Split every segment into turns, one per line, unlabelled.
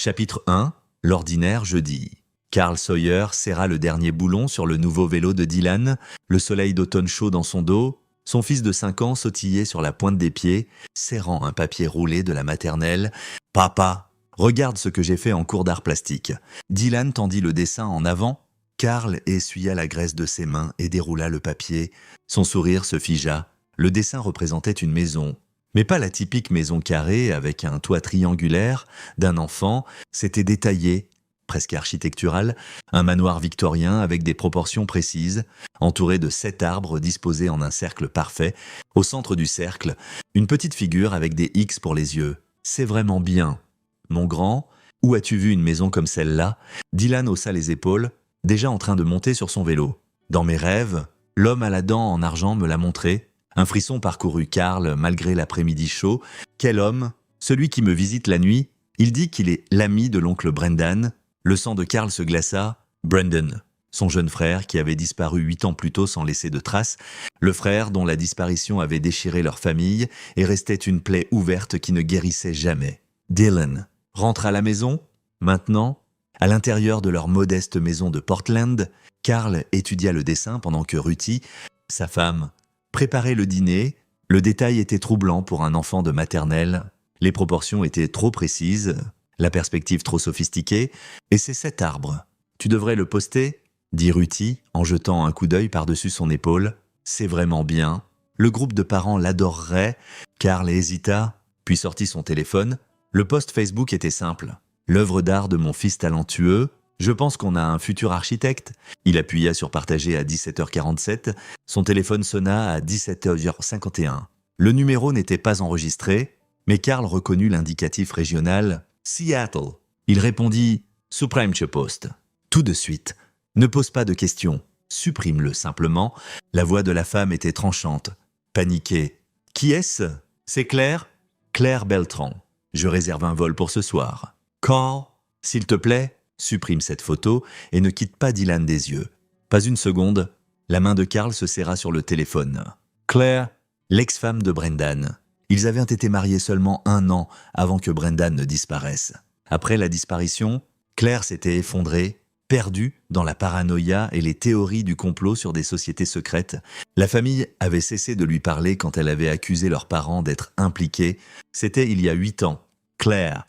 Chapitre 1. L'ordinaire jeudi. Carl Sawyer serra le dernier boulon sur le nouveau vélo de Dylan, le soleil d'automne chaud dans son dos. Son fils de 5 ans sautillait sur la pointe des pieds, serrant un papier roulé de la maternelle. « Papa, regarde ce que j'ai fait en cours d'art plastique. » Dylan tendit le dessin en avant. Carl essuya la graisse de ses mains et déroula le papier. Son sourire se figea. Le dessin représentait une maison. Mais pas la typique maison carrée avec un toit triangulaire d'un enfant. C'était détaillé, presque architectural, un manoir victorien avec des proportions précises, entouré de 7 arbres disposés en un cercle parfait. Au centre du cercle, une petite figure avec des X pour les yeux. « C'est vraiment bien. » « Mon grand, où as-tu vu une maison comme celle-là » Dylan haussa les épaules, déjà en train de monter sur son vélo. « Dans mes rêves, l'homme à la dent en argent me l'a montré. » Un frisson parcourut Carl malgré l'après-midi chaud. « Quel homme ? Celui qui me visite la nuit. Il dit qu'il est l'ami de l'oncle Brendan. » Le sang de Carl se glaça. Brendan, son jeune frère qui avait disparu 8 ans plus tôt sans laisser de traces, le frère dont la disparition avait déchiré leur famille et restait une plaie ouverte qui ne guérissait jamais. Dylan rentre à la maison. Maintenant, à l'intérieur de leur modeste maison de Portland, Carl étudia le dessin pendant que Ruthie, sa femme, préparait le dîner. Le détail était troublant pour un enfant de maternelle. Les proportions étaient trop précises, la perspective trop sophistiquée, et c'est cet arbre. Tu devrais le poster, dit Ruthie en jetant un coup d'œil par-dessus son épaule. C'est vraiment bien. Le groupe de parents l'adorerait. Carl hésita, puis sortit son téléphone. Le post Facebook était simple. L'œuvre d'art de mon fils talentueux. Je pense qu'on a un futur architecte. Il appuya sur partager à 17h47. Son téléphone sonna à 17h51. Le numéro n'était pas enregistré, mais Carl reconnut l'indicatif régional Seattle. Il répondit Supreme Post. Tout de suite. Ne pose pas de questions. Supprime-le simplement. La voix de la femme était tranchante. Paniquée. Qui est-ce ? C'est Claire ? Claire Beltran. Je réserve un vol pour ce soir. Carl, s'il te plaît, supprime cette photo et ne quitte pas Dylan des yeux. Pas une seconde, la main de Carl se serra sur le téléphone. Claire, l'ex-femme de Brendan. Ils avaient été mariés seulement 1 an avant que Brendan ne disparaisse. Après la disparition, Claire s'était effondrée, perdue dans la paranoïa et les théories du complot sur des sociétés secrètes. La famille avait cessé de lui parler quand elle avait accusé leurs parents d'être impliqués. C'était il y a 8 ans. Claire,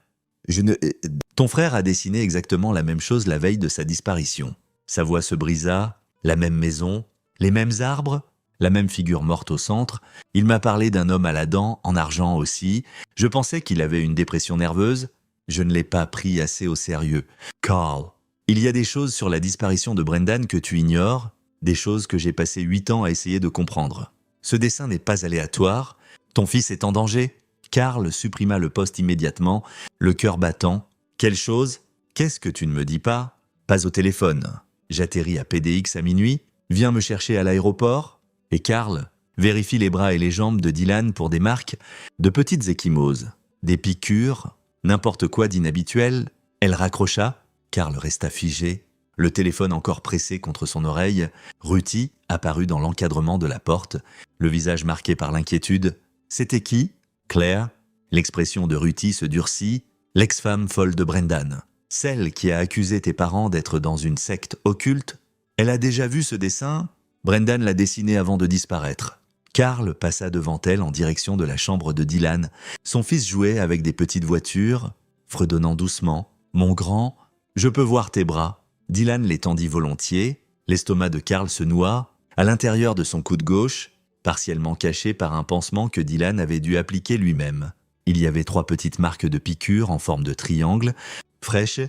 ton frère a dessiné exactement la même chose la veille de sa disparition. Sa voix se brisa, la même maison, les mêmes arbres, la même figure morte au centre. Il m'a parlé d'un homme à la dent, en argent aussi. Je pensais qu'il avait une dépression nerveuse. Je ne l'ai pas pris assez au sérieux. Carl, il y a des choses sur la disparition de Brendan que tu ignores, des choses que j'ai passé 8 ans à essayer de comprendre. Ce dessin n'est pas aléatoire. Ton fils est en danger. Carl supprima le post immédiatement, le cœur battant. Quelle chose ? Qu'est-ce que tu ne me dis pas ? Pas au téléphone. J'atterris à PDX à minuit. Viens me chercher à l'aéroport. Et Carl vérifie les bras et les jambes de Dylan pour des marques, de petites ecchymoses, des piqûres, n'importe quoi d'inhabituel. Elle raccrocha. Carl resta figé, le téléphone encore pressé contre son oreille. Ruthie apparut dans l'encadrement de la porte, le visage marqué par l'inquiétude. C'était qui ? Claire. L'expression de Ruthie se durcit. L'ex-femme folle de Brendan. Celle qui a accusé tes parents d'être dans une secte occulte. Elle a déjà vu ce dessin ? Brendan l'a dessiné avant de disparaître. Carl passa devant elle en direction de la chambre de Dylan. Son fils jouait avec des petites voitures, fredonnant doucement. « Mon grand, je peux voir tes bras. » Dylan les tendit volontiers. L'estomac de Carl se noua. À l'intérieur de son coude gauche, partiellement caché par un pansement que Dylan avait dû appliquer lui-même. Il y avait 3 petites marques de piqûres en forme de triangle, fraîches,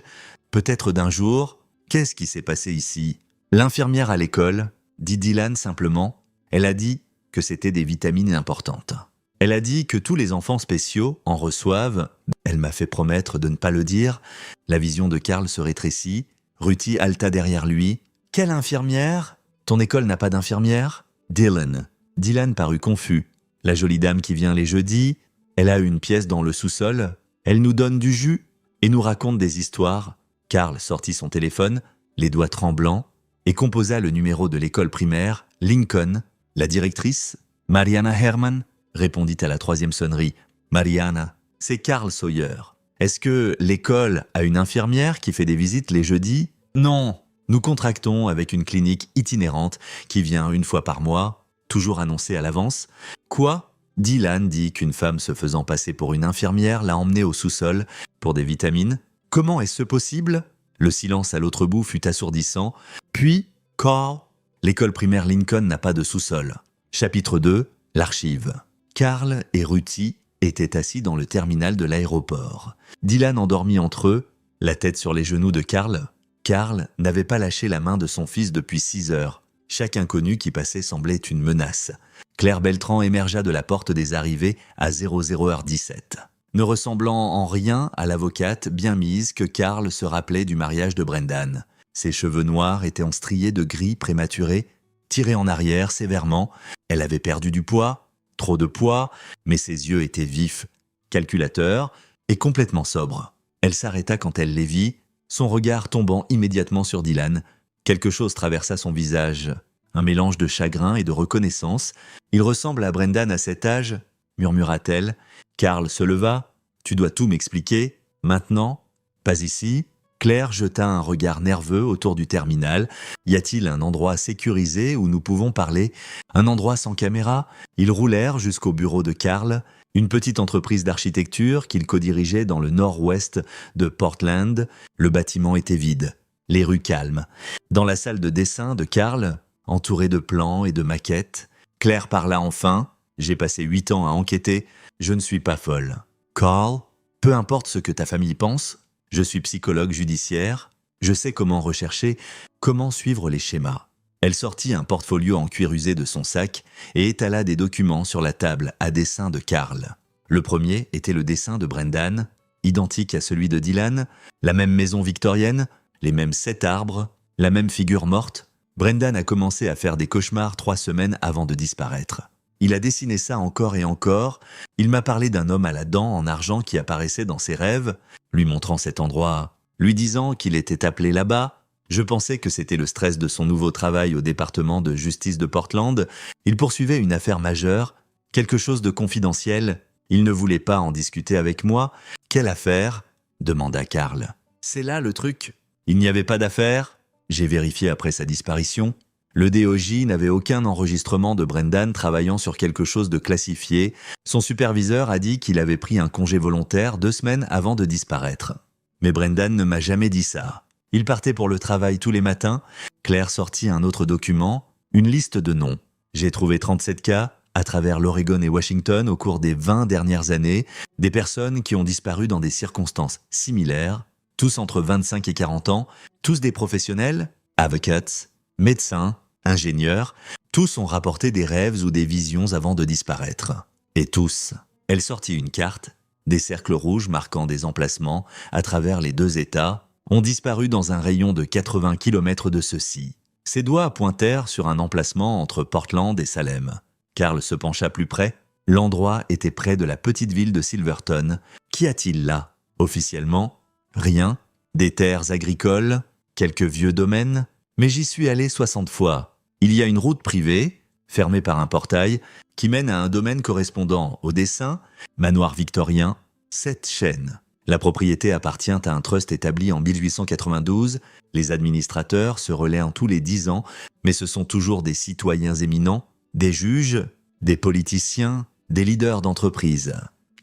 peut-être d'un jour. Qu'est-ce qui s'est passé ici ? L'infirmière à l'école, dit Dylan simplement. Elle a dit que c'était des vitamines importantes. Elle a dit que tous les enfants spéciaux en reçoivent. Elle m'a fait promettre de ne pas le dire. La vision de Carl se rétrécit. Ruthie halta derrière lui. Quelle infirmière ? Ton école n'a pas d'infirmière ? Dylan. Dylan parut confus. La jolie dame qui vient les jeudis, elle a une pièce dans le sous-sol, elle nous donne du jus et nous raconte des histoires. Carl sortit son téléphone, les doigts tremblants, et composa le numéro de l'école primaire, Lincoln. La directrice, Mariana Herman, répondit à la 3e sonnerie. Mariana, c'est Carl Sawyer. Est-ce que l'école a une infirmière qui fait des visites les jeudis? Non. Nous contractons avec une clinique itinérante qui vient une fois par mois, toujours annoncée à l'avance. Quoi? Dylan dit qu'une femme se faisant passer pour une infirmière l'a emmené au sous-sol pour des vitamines. Comment est-ce possible? Le silence à l'autre bout fut assourdissant. Puis, Carl, l'école primaire Lincoln n'a pas de sous-sol. Chapitre 2, l'archive. Carl et Ruthie étaient assis dans le terminal de l'aéroport. Dylan endormi entre eux, la tête sur les genoux de Carl. Carl n'avait pas lâché la main de son fils depuis 6 heures. Chaque inconnu qui passait semblait une menace. Claire Beltran émergea de la porte des arrivées à 00h17. Ne ressemblant en rien à l'avocate bien mise que Carl se rappelait du mariage de Brendan. Ses cheveux noirs étaient striés de gris prématuré, tirés en arrière sévèrement. Elle avait perdu du poids, trop de poids, mais ses yeux étaient vifs, calculateurs et complètement sobres. Elle s'arrêta quand elle les vit, son regard tombant immédiatement sur Dylan. Quelque chose traversa son visage, un mélange de chagrin et de reconnaissance. « Il ressemble à Brendan à cet âge ?» murmura-t-elle. Carl se leva. « Tu dois tout m'expliquer. Maintenant ? Pas ici ?» Claire jeta un regard nerveux autour du terminal. « Y a-t-il un endroit sécurisé où nous pouvons parler ? Un endroit sans caméra ?» Ils roulèrent jusqu'au bureau de Carl, une petite entreprise d'architecture qu'il co-dirigeait dans le nord-ouest de Portland. Le bâtiment était vide, les rues calmes. Dans la salle de dessin de Carl, entourée de plans et de maquettes, Claire parla enfin. « J'ai passé 8 ans à enquêter, je ne suis pas folle. »« Carl, peu importe ce que ta famille pense, je suis psychologue judiciaire, je sais comment rechercher, comment suivre les schémas. » Elle sortit un portfolio en cuir usé de son sac et étala des documents sur la table à dessin de Carl. Le premier était le dessin de Brendan, identique à celui de Dylan, la même maison victorienne, les mêmes 7 arbres, la même figure morte. Brendan a commencé à faire des cauchemars 3 semaines avant de disparaître. Il a dessiné ça encore et encore. Il m'a parlé d'un homme à la dent en argent qui apparaissait dans ses rêves, lui montrant cet endroit, lui disant qu'il était appelé là-bas. Je pensais que c'était le stress de son nouveau travail au département de justice de Portland. Il poursuivait une affaire majeure, quelque chose de confidentiel. Il ne voulait pas en discuter avec moi. « Quelle affaire ?» demanda Carl. « C'est là le truc. Il n'y avait pas d'affaire ?» J'ai vérifié après sa disparition. Le DOJ n'avait aucun enregistrement de Brendan travaillant sur quelque chose de classifié. Son superviseur a dit qu'il avait pris un congé volontaire 2 semaines avant de disparaître. Mais Brendan ne m'a jamais dit ça. Il partait pour le travail tous les matins. Claire sortit un autre document, une liste de noms. J'ai trouvé 37 cas à travers l'Oregon et Washington au cours des 20 dernières années, des personnes qui ont disparu dans des circonstances similaires, tous entre 25 et 40 ans, tous des professionnels, avocats, médecins, ingénieurs, tous ont rapporté des rêves ou des visions avant de disparaître. Et tous. Elle sortit une carte, des cercles rouges marquant des emplacements à travers les 2 États, ont disparu dans un rayon de 80 km de ceux-ci. Ses doigts pointèrent sur un emplacement entre Portland et Salem. Carl se pencha plus près. L'endroit était près de la petite ville de Silverton. Qu'y a-t-il là? Officiellement, rien. Des terres agricoles, quelques vieux domaines. Mais j'y suis allé 60 fois. Il y a une route privée, fermée par un portail, qui mène à un domaine correspondant au dessin, manoir victorien, 7 chênes. La propriété appartient à un trust établi en 1892. Les administrateurs se relaient tous les 10 ans, mais ce sont toujours des citoyens éminents, des juges, des politiciens, des leaders d'entreprise.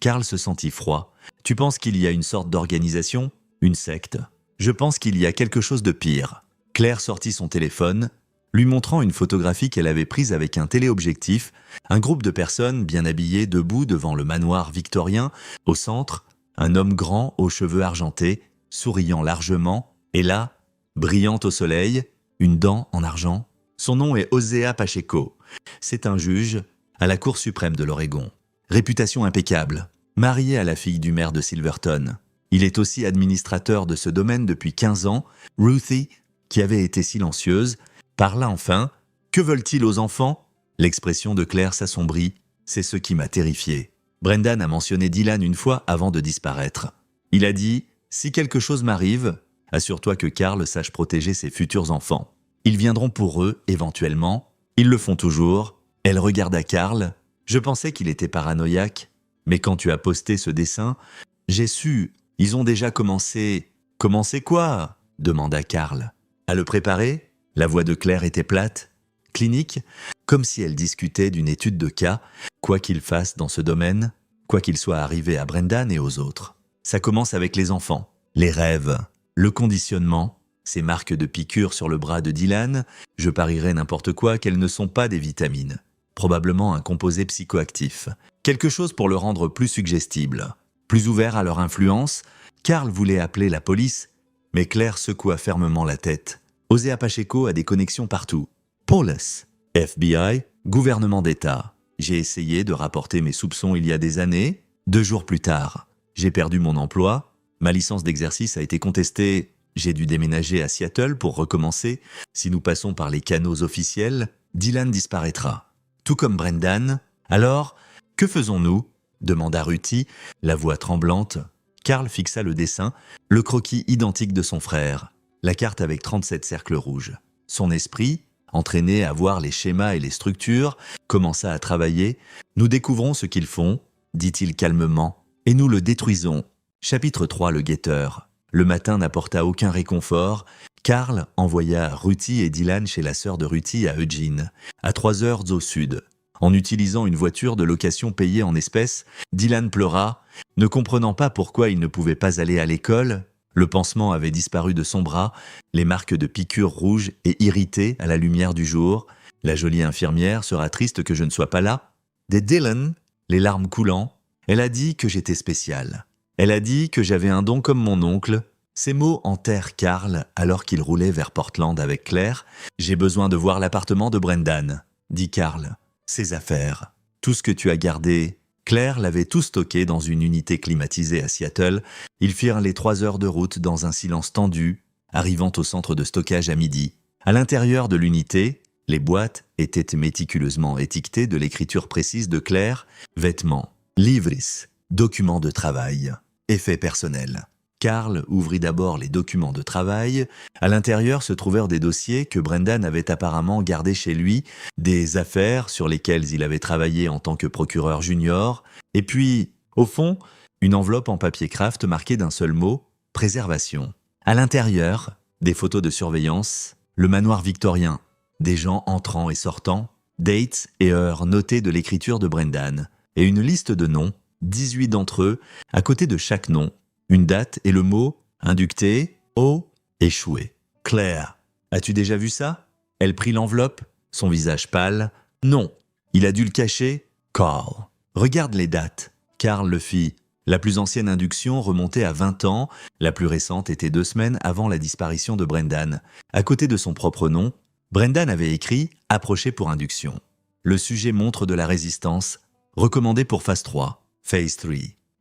Carl se sentit froid. « Tu penses qu'il y a une sorte d'organisation? Une secte? Je pense qu'il y a quelque chose de pire. » Claire sortit son téléphone, lui montrant une photographie qu'elle avait prise avec un téléobjectif, un groupe de personnes bien habillées debout devant le manoir victorien, au centre, un homme grand aux cheveux argentés, souriant largement, et là, brillante au soleil, une dent en argent. Son nom est Osea Pacheco. C'est un juge à la Cour suprême de l'Oregon. Réputation impeccable, marié à la fille du maire de Silverton. Il est aussi administrateur de ce domaine depuis 15 ans. Ruthie, qui avait été silencieuse, parla enfin. « Que veulent-ils aux enfants ?» L'expression de Claire s'assombrit. C'est ce qui m'a terrifié. Brendan a mentionné Dylan une fois avant de disparaître. Il a dit « Si quelque chose m'arrive, assure-toi que Carl sache protéger ses futurs enfants. Ils viendront pour eux, éventuellement. Ils le font toujours. » Elle regarda Carl. « Je pensais qu'il était paranoïaque. Mais quand tu as posté ce dessin, j'ai su. Ils ont déjà commencé. Commencé quoi? Demanda Karl. À le préparer? La voix de Claire était plate, clinique, comme si elle discutait d'une étude de cas, quoi qu'il fasse dans ce domaine, quoi qu'il soit arrivé à Brendan et aux autres. Ça commence avec les enfants, les rêves, le conditionnement, ces marques de piqûres sur le bras de Dylan, je parierais n'importe quoi qu'elles ne sont pas des vitamines. Probablement un composé psychoactif. Quelque chose pour le rendre plus suggestible, plus ouvert à leur influence. Karl voulait appeler la police, mais Claire secoua fermement la tête. Osea Pacheco a des connexions partout. Police, FBI, gouvernement d'État. J'ai essayé de rapporter mes soupçons il y a des années. 2 jours plus tard, j'ai perdu mon emploi. Ma licence d'exercice a été contestée. J'ai dû déménager à Seattle pour recommencer. Si nous passons par les canaux officiels, Dylan disparaîtra. Tout comme Brendan. Alors, que faisons-nous? Demanda Ruthie, la voix tremblante. Karl fixa le dessin, le croquis identique de son frère, la carte avec 37 cercles rouges. Son esprit, entraîné à voir les schémas et les structures, commença à travailler. Nous découvrons ce qu'ils font, dit-il calmement, et nous le détruisons. Chapitre 3, le guetteur. Le matin n'apporta aucun réconfort. Karl envoya Ruthie et Dylan chez la sœur de Ruthie à Eugene, à 3 heures au sud. En utilisant une voiture de location payée en espèces, Dylan pleura, ne comprenant pas pourquoi il ne pouvait pas aller à l'école. Le pansement avait disparu de son bras, les marques de piqûres rouges et irritées à la lumière du jour. La jolie infirmière sera triste que je ne sois pas là. Des Dylan, les larmes coulant, elle a dit que j'étais spécial. Elle a dit que j'avais un don comme mon oncle. Ces mots hantèrent Karl alors qu'il roulait vers Portland avec Claire. « J'ai besoin de voir l'appartement de Brendan », dit Karl. « Ses affaires. Tout ce que tu as gardé. » Claire l'avait tout stocké dans une unité climatisée à Seattle. Ils firent les 3 heures de route dans un silence tendu, arrivant au centre de stockage à midi. À l'intérieur de l'unité, les boîtes étaient méticuleusement étiquetées de l'écriture précise de Claire, vêtements, livres, documents de travail, effets personnels. Karl ouvrit d'abord les documents de travail. À l'intérieur se trouvèrent des dossiers que Brendan avait apparemment gardés chez lui, des affaires sur lesquelles il avait travaillé en tant que procureur junior, et puis, au fond, une enveloppe en papier craft marquée d'un seul mot, « préservation ». À l'intérieur, des photos de surveillance, le manoir victorien, des gens entrant et sortant, dates et heures notées de l'écriture de Brendan, et une liste de noms, 18 d'entre eux, à côté de chaque nom, une date et le mot « inducté »,« O »,« échoué ». « Claire, as-tu déjà vu ça ?» Elle prit l'enveloppe, son visage pâle. « Non, il a dû le cacher. »« Carl, regarde les dates. » Karl le fit. La plus ancienne induction remontait à 20 ans, la plus récente était 2 semaines avant la disparition de Brendan. À côté de son propre nom, Brendan avait écrit « Approché pour induction ». Le sujet montre de la résistance, recommandé pour phase 3. « Phase 3 »,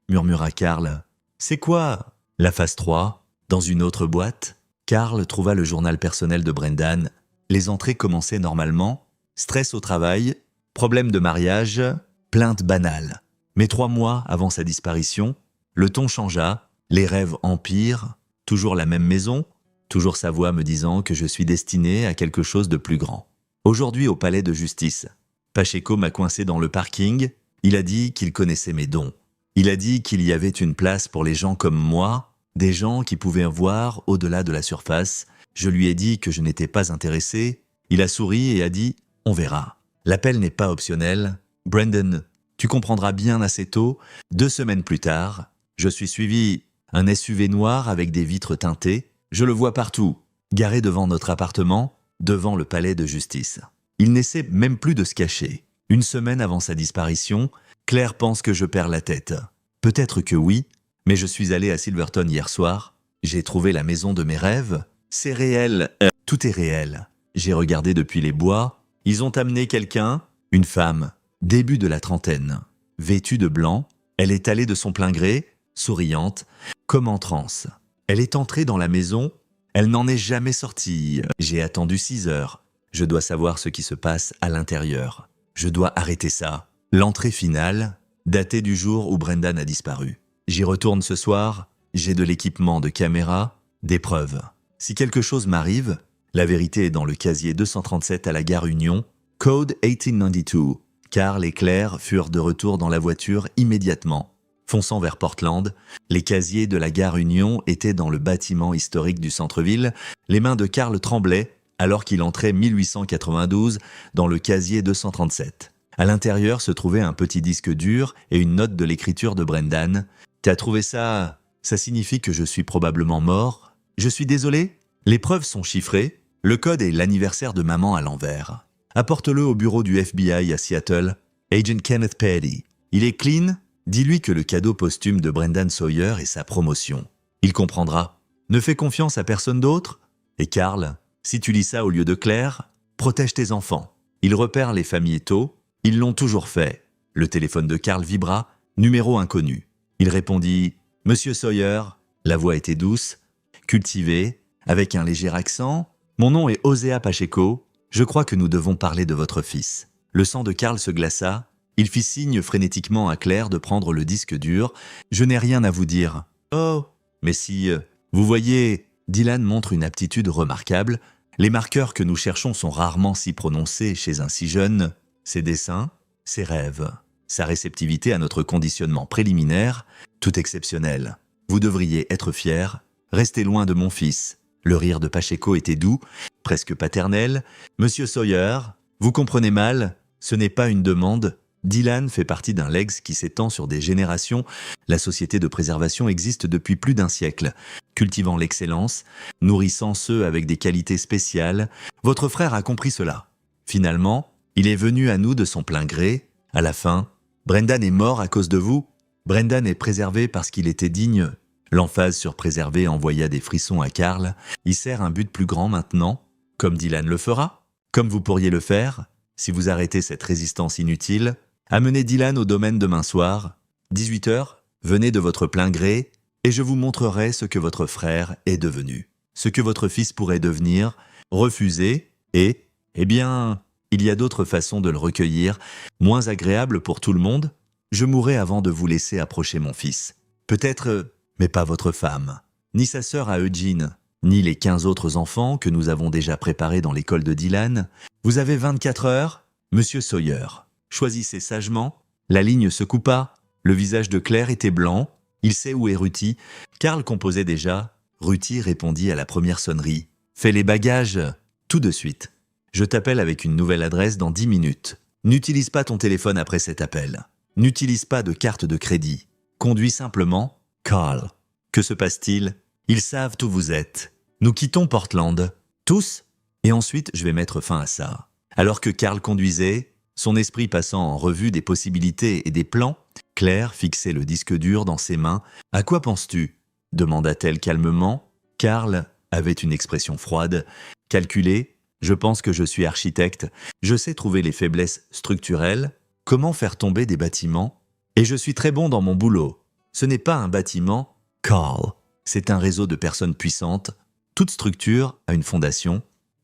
murmura Karl. « C'est quoi, la phase 3 ?» Dans une autre boîte, Karl trouva le journal personnel de Brendan. Les entrées commençaient normalement. Stress au travail, problème de mariage, plainte banale. Mais 3 mois avant sa disparition, le ton changea, les rêves empirent, toujours la même maison, toujours sa voix me disant que je suis destiné à quelque chose de plus grand. Aujourd'hui au palais de justice, Pacheco m'a coincé dans le parking. Il a dit qu'il connaissait mes dons. Il a dit qu'il y avait une place pour les gens comme moi, des gens qui pouvaient voir au-delà de la surface. Je lui ai dit que je n'étais pas intéressé. Il a souri et a dit « On verra ». L'appel n'est pas optionnel. Brendan, tu comprendras bien assez tôt. 2 semaines plus tard, je suis suivi un SUV noir avec des vitres teintées. Je le vois partout, garé devant notre appartement, devant le palais de justice. Il n'essaie même plus de se cacher. 1 semaine avant sa disparition, Claire pense que je perds la tête. Peut-être que oui, mais je suis allé à Silverton hier soir. J'ai trouvé la maison de mes rêves. C'est réel, tout est réel. J'ai regardé depuis les bois. Ils ont amené quelqu'un, une femme, début de la trentaine. Vêtue de blanc, elle est allée de son plein gré, souriante, comme en transe. Elle est entrée dans la maison, elle n'en est jamais sortie. J'ai attendu 6 heures. Je dois savoir ce qui se passe à l'intérieur. Je dois arrêter ça. L'entrée finale, datée du jour où Brendan a disparu. J'y retourne ce soir, j'ai de l'équipement de caméra, des preuves. Si quelque chose m'arrive, la vérité est dans le casier 237 à la gare Union, code 1892. Karl et Claire furent de retour dans la voiture immédiatement. Fonçant vers Portland, les casiers de la gare Union étaient dans le bâtiment historique du centre-ville. Les mains de Carl tremblaient alors qu'il entrait 1892 dans le casier 237. À l'intérieur se trouvait un petit disque dur et une note de l'écriture de Brendan. « T'as trouvé ça? Ça signifie que je suis probablement mort? Je suis désolé? Les preuves sont chiffrées. Le code est l'anniversaire de maman à l'envers. Apporte-le au bureau du FBI à Seattle. Agent Kenneth Petty. Il est clean? Dis-lui que le cadeau posthume de Brendan Sawyer est sa promotion. Il comprendra. Ne fais confiance à personne d'autre? Et Carl, si tu lis ça au lieu de Claire, protège tes enfants. Ils repèrent les familles tôt. Ils l'ont toujours fait. » Le téléphone de Carl vibra, numéro inconnu. Il répondit « Monsieur Sawyer », la voix était douce, cultivée, avec un léger accent. « Mon nom est Osea Pacheco, je crois que nous devons parler de votre fils. » Le sang de Carl se glaça, il fit signe frénétiquement à Claire de prendre le disque dur. « Je n'ai rien à vous dire. »« Oh, mais si, vous voyez, Dylan montre une aptitude remarquable. Les marqueurs que nous cherchons sont rarement si prononcés chez un si jeune. Ses dessins, ses rêves, sa réceptivité à notre conditionnement préliminaire, tout exceptionnel. Vous devriez être fier. Restez loin de mon fils. » Le rire de Pacheco était doux, presque paternel. « Monsieur Sawyer, vous comprenez mal, ce n'est pas une demande. Dylan fait partie d'un legs qui s'étend sur des générations. La société de préservation existe depuis plus d'un siècle, cultivant l'excellence, nourrissant ceux avec des qualités spéciales. Votre frère a compris cela. Finalement, il est venu à nous de son plein gré. À la fin, Brendan est mort à cause de vous. Brendan est préservé parce qu'il était digne. » L'emphase sur préserver envoya des frissons à Carl. Il sert un but plus grand maintenant, comme Dylan le fera, comme vous pourriez le faire, si vous arrêtez cette résistance inutile. Amenez Dylan au domaine demain soir, 18h, venez de votre plein gré, et je vous montrerai ce que votre frère est devenu, ce que votre fils pourrait devenir. Refusez, et, eh bien, il y a d'autres façons de le recueillir, moins agréables pour tout le monde. Je mourrai avant de vous laisser approcher mon fils. Peut-être, mais pas votre femme, ni sa sœur à Eugene, ni les 15 autres enfants que nous avons déjà préparés dans l'école de Dylan. Vous avez 24 heures, Monsieur Sawyer. Choisissez sagement. » La ligne se coupa. Le visage de Claire était blanc. Il sait où est Ruthie. Carl composait déjà. Ruthie répondit à la première sonnerie. « Fais les bagages. Tout de suite. Je t'appelle avec une nouvelle adresse dans 10 minutes. N'utilise pas ton téléphone après cet appel. N'utilise pas de carte de crédit. Conduis simplement. Carl. » Que se passe-t-il? Ils savent où vous êtes. Nous quittons Portland. Tous? Et ensuite, je vais mettre fin à ça. Alors que Carl conduisait, son esprit passant en revue des possibilités et des plans, Claire fixait le disque dur dans ses mains. « À quoi penses-tu » demanda-t-elle calmement. Carl avait une expression froide. « Calculer, je pense que je suis architecte. Je sais trouver les faiblesses structurelles, comment faire tomber des bâtiments. Et je suis très bon dans mon boulot. Ce n'est pas un bâtiment, Carl. C'est un réseau de personnes puissantes. Toute structure a une fondation.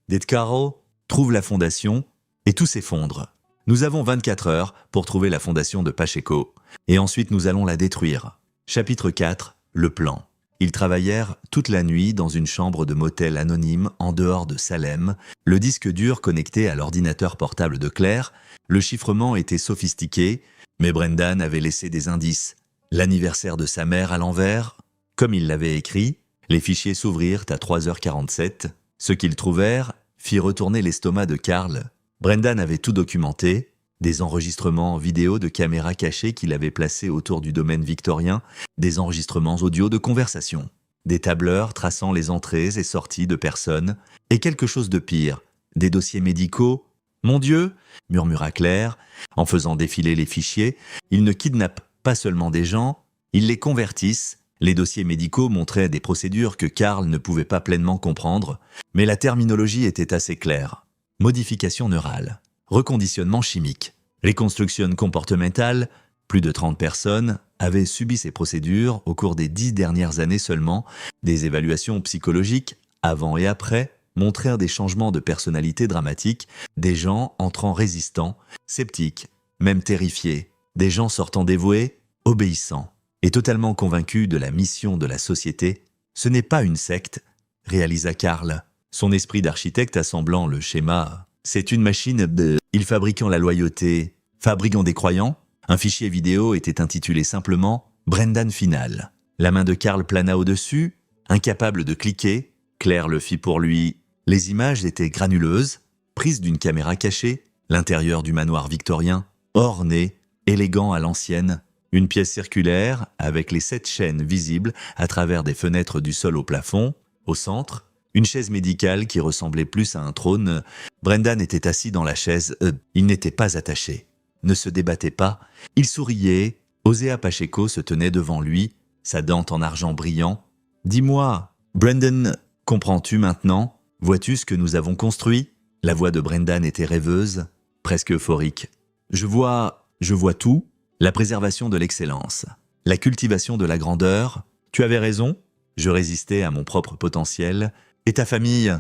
Dès Carl trouve la fondation et tout s'effondre. Nous avons 24 heures pour trouver la fondation de Pacheco. Et ensuite nous allons la détruire. » Chapitre 4. Le plan. Ils travaillèrent toute la nuit dans une chambre de motel anonyme en dehors de Salem, le disque dur connecté à l'ordinateur portable de Claire. Le chiffrement était sophistiqué, mais Brendan avait laissé des indices. L'anniversaire de sa mère à l'envers, comme il l'avait écrit, les fichiers s'ouvrirent à 3h47. Ce qu'ils trouvèrent fit retourner l'estomac de Carl. Brendan avait tout documenté, des enregistrements vidéo de caméras cachées qu'il avait placés autour du domaine victorien, des enregistrements audio de conversation, des tableurs traçant les entrées et sorties de personnes, et quelque chose de pire, des dossiers médicaux. « Mon Dieu !» murmura Claire, en faisant défiler les fichiers. « Ils ne kidnappent pas seulement des gens, ils les convertissent. » Les dossiers médicaux montraient des procédures que Carl ne pouvait pas pleinement comprendre, mais la terminologie était assez claire. Modification neurale, reconditionnement chimique, reconstruction comportementale. Plus de 30 personnes avaient subi ces procédures au cours des 10 dernières années seulement. Des évaluations psychologiques, avant et après, montrèrent des changements de personnalité dramatiques, des gens entrant résistants, sceptiques, même terrifiés, des gens sortant dévoués, obéissants, et totalement convaincus de la mission de la société. « Ce n'est pas une secte », réalisa Carl, son esprit d'architecte assemblant le schéma. « C'est une machine de... Ils fabriquant la loyauté, fabriquant des croyants ». Un fichier vidéo était intitulé simplement Brendan finale. La main de Carl plana au-dessus, incapable de cliquer. Claire le fit pour lui. Les images étaient granuleuses, prises d'une caméra cachée, l'intérieur du manoir victorien, orné, élégant à l'ancienne, une pièce circulaire avec les 7 chaînes visibles à travers des fenêtres du sol au plafond. Au centre, une chaise médicale qui ressemblait plus à un trône. Brendan était assis dans la chaise. Il n'était pas attaché, ne se débattait pas. Il souriait. Osea Pacheco se tenait devant lui, sa dente en argent brillant. « Dis-moi, Brendan, comprends-tu maintenant? Vois-tu ce que nous avons construit ?» La voix de Brendan était rêveuse, presque euphorique. « Je vois tout. La préservation de l'excellence, la cultivation de la grandeur. Tu avais raison, je résistais à mon propre potentiel. Et ta famille,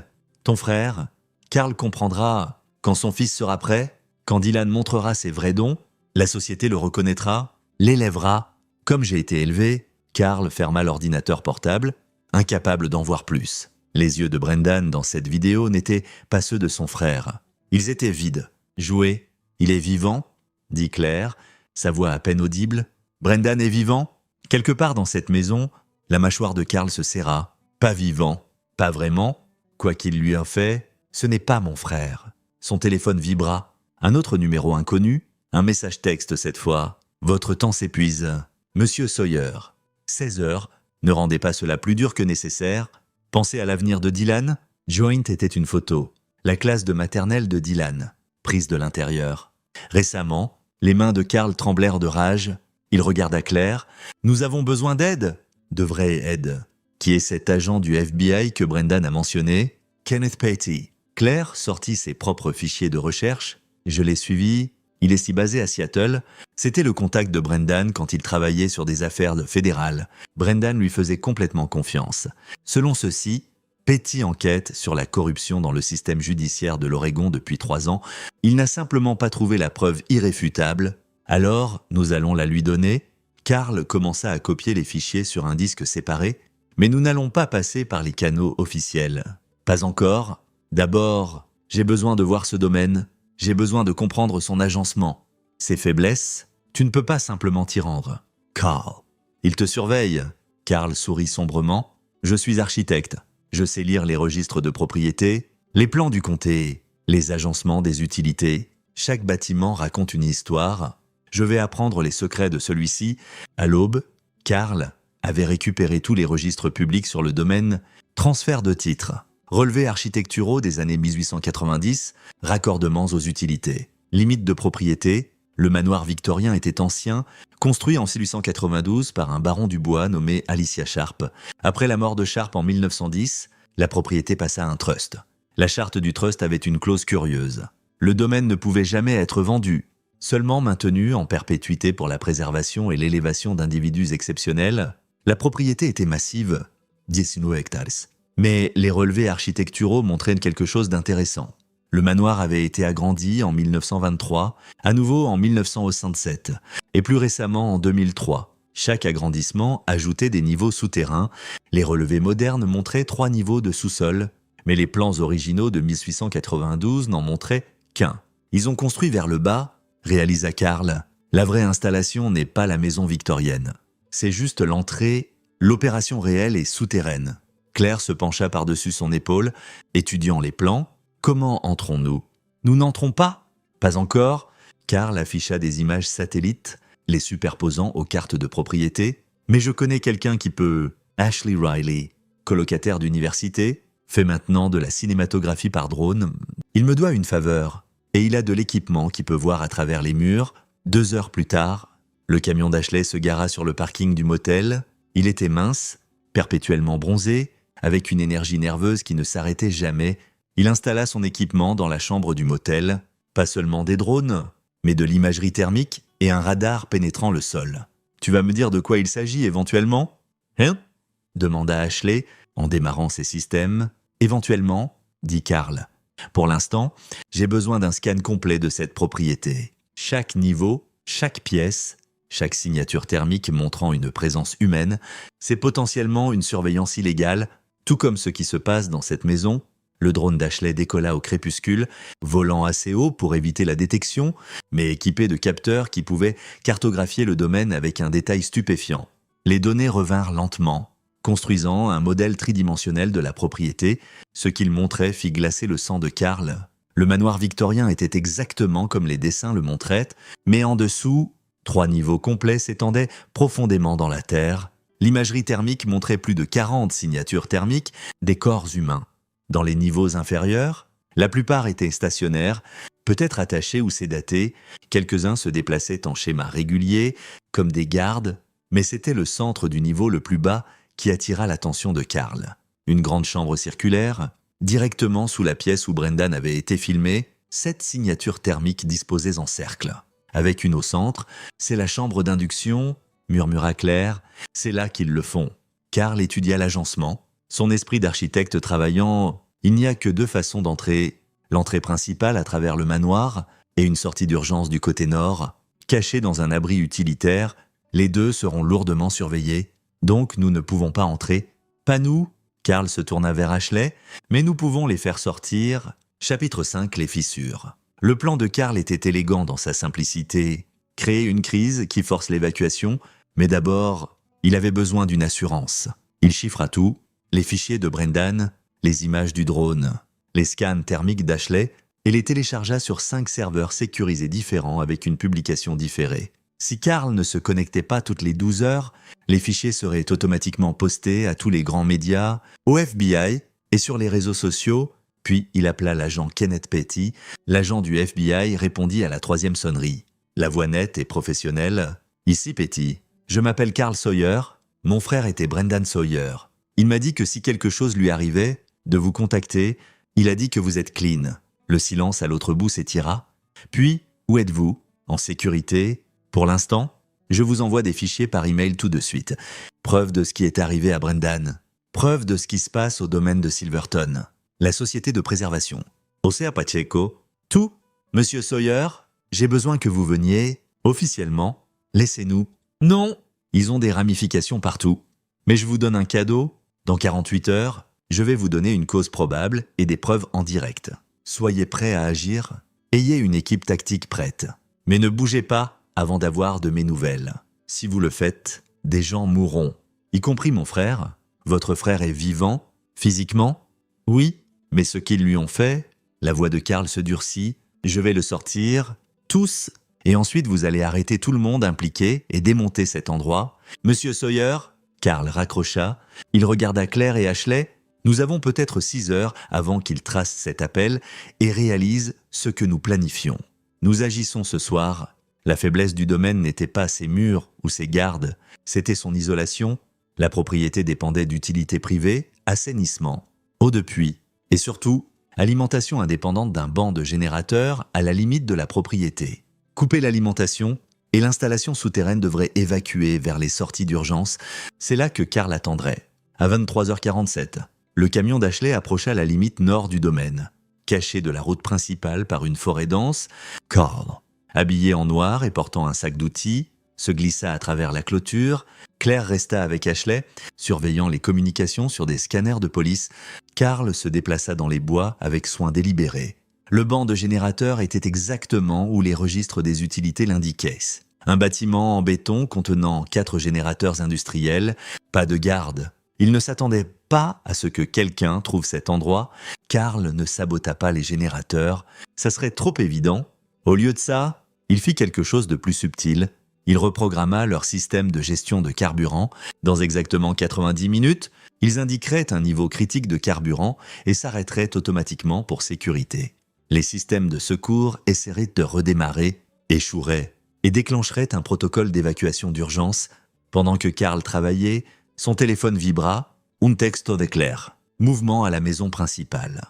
ton frère, Carl comprendra quand son fils sera prêt, quand Dylan montrera ses vrais dons, la société le reconnaîtra, l'élèvera. Comme j'ai été élevé, Carl ferma l'ordinateur portable, incapable d'en voir plus. Les yeux de Brendan dans cette vidéo n'étaient pas ceux de son frère. Ils étaient vides, joués. Il est vivant, dit Claire, sa voix à peine audible. Brendan est vivant? Quelque part dans cette maison, la mâchoire de Carl se serra. Pas vivant, pas vraiment. Quoi qu'il lui en fait, ce n'est pas mon frère. Son téléphone vibra. Un autre numéro inconnu, un message texte cette fois. Votre temps s'épuise. Monsieur Sawyer. 16 heures, ne rendez pas cela plus dur que nécessaire. Pensez à l'avenir de Dylan. Joint était une photo. La classe de maternelle de Dylan, prise de l'intérieur. Récemment, les mains de Carl tremblèrent de rage. Il regarda Claire. « Nous avons besoin d'aide. » De vraie aide. Qui est cet agent du FBI que Brendan a mentionné? Kenneth Patey. Claire sortit ses propres fichiers de recherche. Je l'ai suivi. Il est si basé à Seattle. C'était le contact de Brendan quand il travaillait sur des affaires fédérales. Brendan lui faisait complètement confiance. Selon ceci, Patey enquête sur la corruption dans le système judiciaire de l'Oregon depuis 3 ans. Il n'a simplement pas trouvé la preuve irréfutable. Alors, nous allons la lui donner. Carl commença à copier les fichiers sur un disque séparé. Mais nous n'allons pas passer par les canaux officiels. Pas encore. D'abord, j'ai besoin de voir ce domaine. J'ai besoin de comprendre son agencement. Ses faiblesses, tu ne peux pas simplement t'y rendre. Carl. Il te surveille. Carl sourit sombrement. Je suis architecte. Je sais lire les registres de propriété, les plans du comté, les agencements des utilités. Chaque bâtiment raconte une histoire. Je vais apprendre les secrets de celui-ci. À l'aube, Carl avait récupéré tous les registres publics sur le domaine, transfert de titres, relevés architecturaux des années 1890, raccordements aux utilités, limites de propriété. Le manoir victorien était ancien, construit en 1892 par un baron du bois nommé Alicia Sharp. Après la mort de Sharp en 1910, la propriété passa à un trust. La charte du trust avait une clause curieuse. Le domaine ne pouvait jamais être vendu, seulement maintenu en perpétuité pour la préservation et l'élévation d'individus exceptionnels. La propriété était massive, 19 hectares. Mais les relevés architecturaux montraient quelque chose d'intéressant. Le manoir avait été agrandi en 1923, à nouveau en 1967, et plus récemment en 2003. Chaque agrandissement ajoutait des niveaux souterrains. Les relevés modernes montraient 3 niveaux de sous-sol, mais les plans originaux de 1892 n'en montraient qu'un. Ils ont construit vers le bas, réalisa Carl. La vraie installation n'est pas la maison victorienne. C'est juste l'entrée, l'opération réelle est souterraine. Claire se pencha par-dessus son épaule, étudiant les plans. Comment entrons-nous? Nous n'entrons pas? Pas encore. Carl afficha des images satellites, les superposant aux cartes de propriété. Mais je connais quelqu'un qui peut... Ashley Riley, colocataire d'université, fait maintenant de la cinématographie par drone. Il me doit une faveur, et il a de l'équipement qui peut voir à travers les murs. 2 heures plus tard, le camion d'Ashley se gara sur le parking du motel. Il était mince, perpétuellement bronzé, avec une énergie nerveuse qui ne s'arrêtait jamais. Il installa son équipement dans la chambre du motel, pas seulement des drones, mais de l'imagerie thermique et un radar pénétrant le sol. Tu vas me dire de quoi il s'agit éventuellement? Hein? Demanda Ashley en démarrant ses systèmes. Éventuellement, dit Carl. Pour l'instant, j'ai besoin d'un scan complet de cette propriété. Chaque niveau, chaque pièce, chaque signature thermique montrant une présence humaine, c'est potentiellement une surveillance illégale, tout comme ce qui se passe dans cette maison. Le drone d'Ashley décolla au crépuscule, volant assez haut pour éviter la détection, mais équipé de capteurs qui pouvaient cartographier le domaine avec un détail stupéfiant. les données revinrent lentement, construisant un modèle tridimensionnel de la propriété. Ce qu'il montrait fit glacer le sang de Karl. Le manoir victorien était exactement comme les dessins le montraient, mais en dessous, 3 niveaux complets s'étendaient profondément dans la terre. L'imagerie thermique montrait plus de 40 signatures thermiques des corps humains. Dans les niveaux inférieurs, la plupart étaient stationnaires, peut-être attachés ou sédatés. Quelques-uns se déplaçaient en schéma régulier, comme des gardes, mais c'était le centre du niveau le plus bas qui attira l'attention de Karl. Une grande chambre circulaire, directement sous la pièce où Brendan avait été filmé, 7 signatures thermiques disposées en cercle. Avec une au centre, c'est la chambre d'induction, murmura Claire, c'est là qu'ils le font. Karl étudia l'agencement, son esprit d'architecte travaillant. Il n'y a que 2 façons d'entrer, l'entrée principale à travers le manoir et une sortie d'urgence du côté nord, cachée dans un abri utilitaire. Les 2 seront lourdement surveillés, donc nous ne pouvons pas entrer. Pas nous. Karl se tourna vers Ashley, mais nous pouvons les faire sortir. Chapitre 5, les fissures. Le plan de Karl était élégant dans sa simplicité. Créer une crise qui force l'évacuation, mais d'abord, il avait besoin d'une assurance. Il chiffra tout, les fichiers de Brendan, les images du drone, les scans thermiques d'Ashley, et les téléchargea sur 5 serveurs sécurisés différents avec une publication différée. Si Karl ne se connectait pas toutes les 12 heures, les fichiers seraient automatiquement postés à tous les grands médias, au FBI et sur les réseaux sociaux. Puis il appela l'agent Kenneth Petty. L'agent du FBI répondit à la 3e sonnerie. La voix nette et professionnelle. « Ici Petty, je m'appelle Karl Sawyer. Mon frère était Brendan Sawyer. Il m'a dit que si quelque chose lui arrivait, de vous contacter. Il a dit que vous êtes clean. » Le silence à l'autre bout s'étira. Puis, où êtes-vous? En sécurité? Pour l'instant, je vous envoie des fichiers par email tout de suite. Preuve de ce qui est arrivé à Brendan. Preuve de ce qui se passe au domaine de Silverton. La société de préservation. Osea Pacheco. Tout. Monsieur Sawyer, j'ai besoin que vous veniez, officiellement. Laissez-nous. Non. Ils ont des ramifications partout. Mais je vous donne un cadeau. Dans 48 heures, je vais vous donner une cause probable et des preuves en direct. Soyez prêts à agir. Ayez une équipe tactique prête. Mais ne bougez pas avant d'avoir de mes nouvelles. Si vous le faites, des gens mourront. Y compris mon frère. Votre frère est vivant, physiquement? Oui, mais ce qu'ils lui ont fait, la voix de Karl se durcit. Je vais le sortir, tous, et ensuite vous allez arrêter tout le monde impliqué et démonter cet endroit. Monsieur Sawyer, Karl raccrocha. Il regarda Claire et Ashley. Nous avons peut-être 6 heures avant qu'ils tracent cet appel et réalisent ce que nous planifions. Nous agissons ce soir. La faiblesse du domaine n'était pas ses murs ou ses gardes, c'était son isolation. La propriété dépendait d'utilités privées, assainissement, eau de puits, et surtout, alimentation indépendante d'un banc de générateurs à la limite de la propriété. Couper l'alimentation et l'installation souterraine devrait évacuer vers les sorties d'urgence. C'est là que Karl attendrait. À 23h47, le camion d'Ashley approcha la limite nord du domaine. Caché de la route principale par une forêt dense, Karl, habillé en noir et portant un sac d'outils, se glissa à travers la clôture. Claire resta avec Ashley, surveillant les communications sur des scanners de police. Karl se déplaça dans les bois avec soin délibéré. Le banc de générateurs était exactement où les registres des utilités l'indiquaient. Un bâtiment en béton contenant 4 générateurs industriels, pas de garde. Il ne s'attendait pas à ce que quelqu'un trouve cet endroit. Karl ne sabota pas les générateurs, ça serait trop évident. Au lieu de ça, il fit quelque chose de plus subtil. Il reprogramma leur système de gestion de carburant. Dans exactement 90 minutes, ils indiqueraient un niveau critique de carburant et s'arrêteraient automatiquement pour sécurité. Les systèmes de secours essaieraient de redémarrer, échoueraient et déclencheraient un protocole d'évacuation d'urgence. Pendant que Karl travaillait, son téléphone vibra. Un texto de Claire. Mouvement à la maison principale.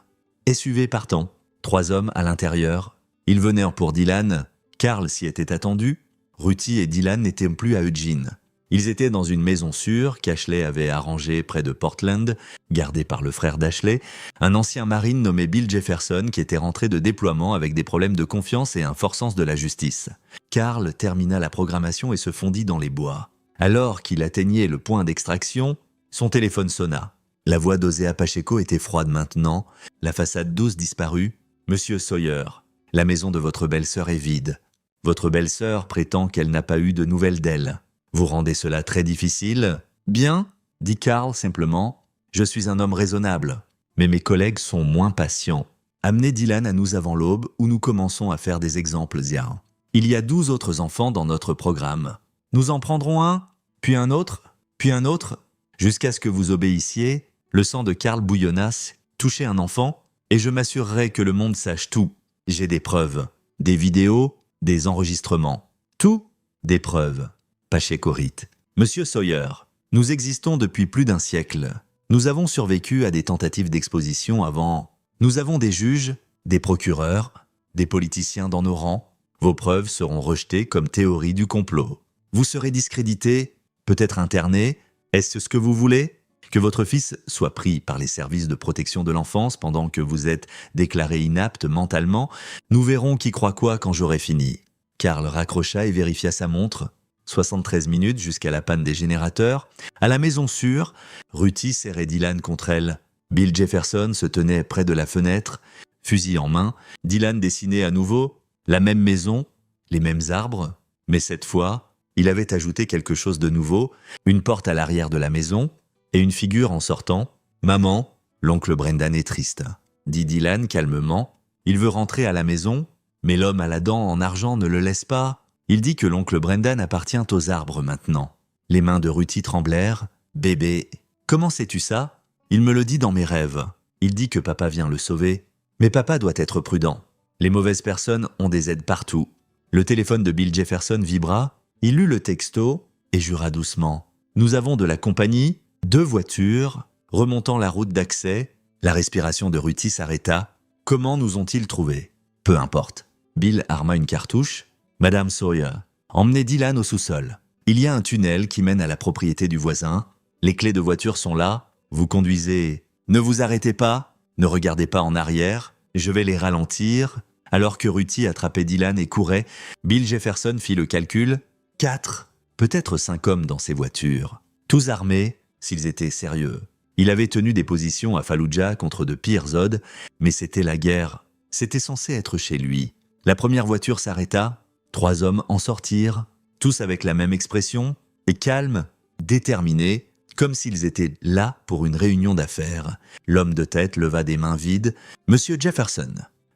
SUV partant. 3 hommes à l'intérieur. Ils venaient pour Dylan. Karl s'y était attendu. Ruthie et Dylan n'étaient plus à Eugene. Ils étaient dans une maison sûre qu'Ashley avait arrangée près de Portland, gardée par le frère d'Ashley, un ancien marine nommé Bill Jefferson qui était rentré de déploiement avec des problèmes de confiance et un fort sens de la justice. Karl termina la programmation et se fondit dans les bois. Alors qu'il atteignait le point d'extraction, son téléphone sonna. La voix d'Osea Pacheco était froide maintenant, la façade douce disparut. « Monsieur Sawyer, la maison de votre belle-sœur est vide. Votre belle-sœur prétend qu'elle n'a pas eu de nouvelles d'elle. Vous rendez cela très difficile. Bien, dit Carl simplement. Je suis un homme raisonnable. Mais mes collègues sont moins patients. Amenez Dylan à nous avant l'aube où nous commençons à faire des exemples, Zia. Il y a 12 autres enfants dans notre programme. Nous en prendrons un, puis un autre, jusqu'à ce que vous obéissiez. Le sang de Carl bouillonna, touchez un enfant, et je m'assurerai que le monde sache tout. J'ai des preuves, des vidéos, des enregistrements. Tout, des preuves. Pachecorit. Monsieur Sawyer, nous existons depuis plus d'un siècle. Nous avons survécu à des tentatives d'exposition avant. Nous avons des juges, des procureurs, des politiciens dans nos rangs. Vos preuves seront rejetées comme théorie du complot. Vous serez discrédité, peut-être interné. Est-ce ce que vous voulez ? Que votre fils soit pris par les services de protection de l'enfance pendant que vous êtes déclaré inapte mentalement. Nous verrons qui croit quoi quand j'aurai fini. Carl raccrocha et vérifia sa montre. 73 minutes jusqu'à la panne des générateurs. À la maison sûre, Ruthie serrait Dylan contre elle. Bill Jefferson se tenait près de la fenêtre. Fusil en main, Dylan dessinait à nouveau la même maison, les mêmes arbres. Mais cette fois, il avait ajouté quelque chose de nouveau, une porte à l'arrière de la maison et une figure en sortant. « Maman, l'oncle Brendan est triste », dit Dylan calmement. « Il veut rentrer à la maison, mais l'homme à la dent en argent ne le laisse pas. Il dit que l'oncle Brendan appartient aux arbres maintenant. » Les mains de Ruthie tremblèrent. « Bébé, comment sais-tu ça ? Il me le dit dans mes rêves. Il dit que papa vient le sauver. Mais papa doit être prudent. Les mauvaises personnes ont des aides partout. » Le téléphone de Bill Jefferson vibra. Il lut le texto et jura doucement. « Nous avons de la compagnie, 2 voitures, remontant la route d'accès. » La respiration de Ruthie s'arrêta. « Comment nous ont-ils trouvés ? » « Peu importe. » Bill arma une cartouche. « Madame Sawyer, emmenez Dylan au sous-sol. Il y a un tunnel qui mène à la propriété du voisin. Les clés de voiture sont là. Vous conduisez. Ne vous arrêtez pas. Ne regardez pas en arrière. Je vais les ralentir. » Alors que Ruthie attrapait Dylan et courait, Bill Jefferson fit le calcul. 4, peut-être 5 hommes dans ces voitures. Tous armés, s'ils étaient sérieux. Il avait tenu des positions à Fallujah contre de pires odes, mais c'était la guerre. C'était censé être chez lui. La première voiture s'arrêta. 3 hommes en sortirent, tous avec la même expression, et calmes, déterminés, comme s'ils étaient là pour une réunion d'affaires. L'homme de tête leva des mains vides. « Monsieur Jefferson,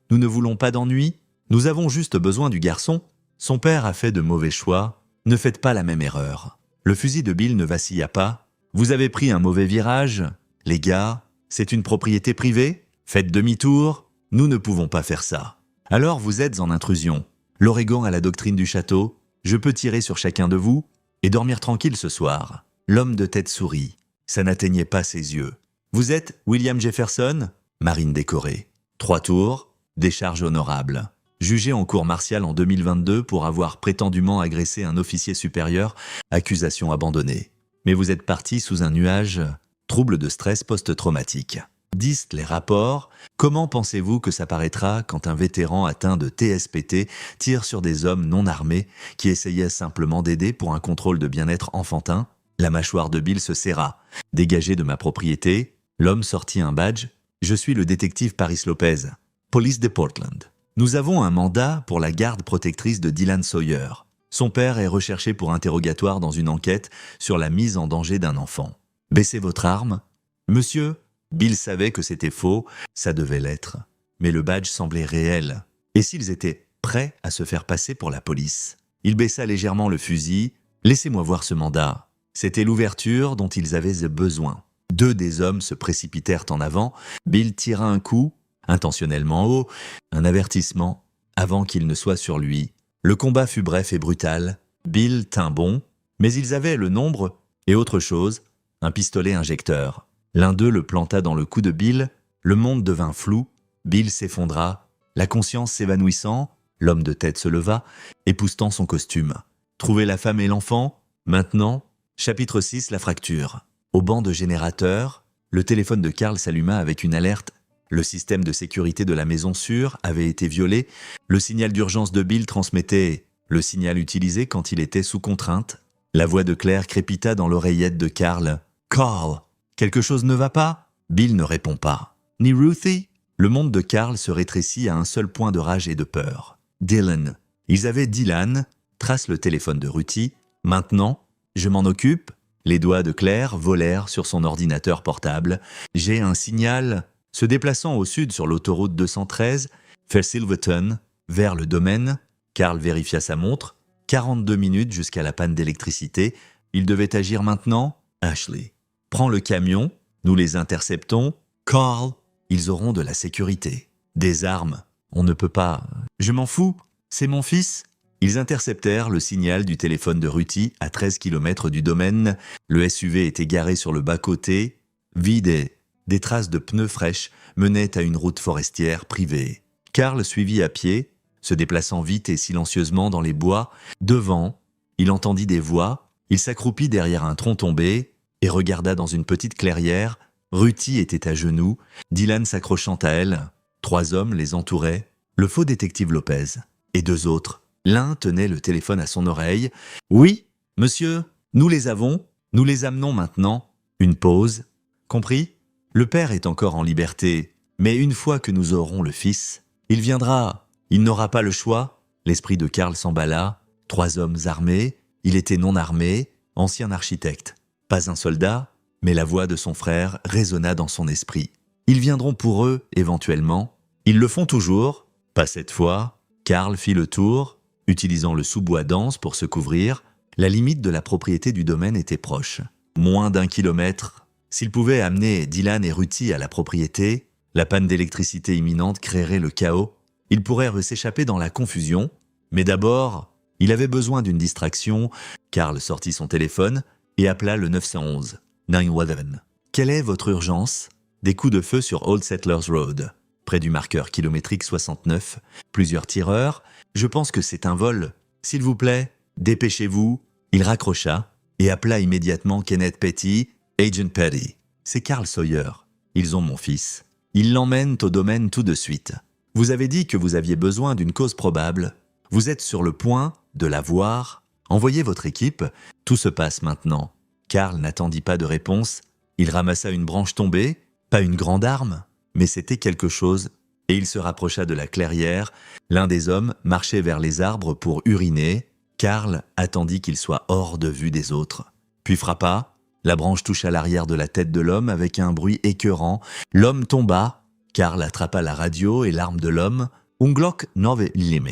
nous ne voulons pas d'ennui. Nous avons juste besoin du garçon. Son père a fait de mauvais choix. Ne faites pas la même erreur. » Le fusil de Bill ne vacilla pas. « Vous avez pris un mauvais virage. Les gars, c'est une propriété privée. Faites demi-tour. Nous ne pouvons pas faire ça. Alors vous êtes en intrusion. L'Oregon a la doctrine du château. Je peux tirer sur chacun de vous et dormir tranquille ce soir. » L'homme de tête sourit. Ça n'atteignait pas ses yeux. « Vous êtes William Jefferson ?» Marine décorée. 3 tours, décharge honorable. Jugé en cour martiale en 2022 pour avoir prétendument agressé un officier supérieur, accusation abandonnée. Mais vous êtes parti sous un nuage, trouble de stress post-traumatique. Disent les rapports, comment pensez-vous que ça paraîtra quand un vétéran atteint de TSPT tire sur des hommes non armés qui essayaient simplement d'aider pour un contrôle de bien-être enfantin ? La mâchoire de Bill se serra. Dégagé de ma propriété, l'homme sortit un badge. Je suis le détective Paris Lopez, police de Portland. Nous avons un mandat pour la garde protectrice de Dylan Sawyer. Son père est recherché pour interrogatoire dans une enquête sur la mise en danger d'un enfant. Baissez votre arme. Monsieur, Bill savait que c'était faux, ça devait l'être. Mais le badge semblait réel. Et s'ils étaient prêts à se faire passer pour la police ? Il baissa légèrement le fusil. Laissez-moi voir ce mandat. C'était l'ouverture dont ils avaient besoin. 2 des hommes se précipitèrent en avant. Bill tira un coup, intentionnellement haut, un avertissement, avant qu'il ne soit sur lui. Le combat fut bref et brutal. Bill tint bon, mais ils avaient le nombre et autre chose, un pistolet injecteur. L'un d'eux le planta dans le cou de Bill. Le monde devint flou. Bill s'effondra. La conscience s'évanouissant, l'homme de tête se leva, époussetant son costume. Trouver la femme et l'enfant ? Maintenant, chapitre 6, la fracture. Au banc de générateur, le téléphone de Carl s'alluma avec une alerte. Le système de sécurité de la maison sûre avait été violé. Le signal d'urgence de Bill transmettait le signal utilisé quand il était sous contrainte. La voix de Claire crépita dans l'oreillette de Carl. « Carl, quelque chose ne va pas ?» Bill ne répond pas. « Ni Ruthie ?» Le monde de Carl se rétrécit à un seul point de rage et de peur. Dylan. Ils avaient Dylan, trace le téléphone de Ruthie. Maintenant, Je m'en occupe. Les doigts de Claire volèrent sur son ordinateur portable. J'ai un signal. Se déplaçant au sud sur l'autoroute 213, vers Silverton, vers le domaine, Carl vérifia sa montre. 42 minutes jusqu'à la panne d'électricité. Il devait agir maintenant. Ashley. Prends le camion. Nous les interceptons. Carl. Ils auront de la sécurité. Des armes. On ne peut pas... Je m'en fous. C'est mon fils. Ils interceptèrent le signal du téléphone de Ruthie à 13 km du domaine. Le SUV était garé sur le bas-côté, vide. Des traces de pneus fraîches menaient à une route forestière privée. Carl suivit à pied, se déplaçant vite et silencieusement dans les bois. Devant, il entendit des voix. Il s'accroupit derrière un tronc tombé et regarda dans une petite clairière. Ruthie était à genoux, Dylan s'accrochant à elle. 3 hommes les entouraient. Le faux détective Lopez et 2 autres. L'un tenait le téléphone à son oreille. « Oui, monsieur, nous les avons, nous les amenons maintenant. » Une pause. « Compris ? Le père est encore en liberté, mais une fois que nous aurons le fils, il viendra. Il n'aura pas le choix. » L'esprit de Carl s'emballa. 3 hommes armés. Il était non armé, ancien architecte. Pas un soldat, mais la voix de son frère résonna dans son esprit. Ils viendront pour eux, éventuellement. Ils le font toujours. Pas cette fois. Carl fit le tour. Utilisant le sous-bois dense pour se couvrir, la limite de la propriété du domaine était proche. Moins d'1 kilomètre. S'il pouvait amener Dylan et Ruthie à la propriété, la panne d'électricité imminente créerait le chaos. Il pourrait s'échapper dans la confusion. Mais d'abord, il avait besoin d'une distraction. Carl sortit son téléphone et appela le 911. 911. Quelle est votre urgence ? Des coups de feu sur Old Settlers Road. Près du marqueur kilométrique 69. Plusieurs tireurs. Je pense que c'est un vol. S'il vous plaît, dépêchez-vous. Il raccrocha et appela immédiatement Kenneth Petty, Agent Petty. C'est Carl Sawyer. Ils ont mon fils. Ils l'emmènent au domaine tout de suite. Vous avez dit que vous aviez besoin d'une cause probable. Vous êtes sur le point de la voir. Envoyez votre équipe. Tout se passe maintenant. Carl n'attendit pas de réponse. Il ramassa une branche tombée, pas une grande arme, mais c'était quelque chose. Et il se rapprocha de la clairière. L'un des hommes marchait vers les arbres pour uriner. Carl attendit qu'il soit hors de vue des autres. Puis frappa. La branche toucha l'arrière de la tête de l'homme avec un bruit écœurant. L'homme tomba. Carl attrapa la radio et l'arme de l'homme. Un Glock 9 mm.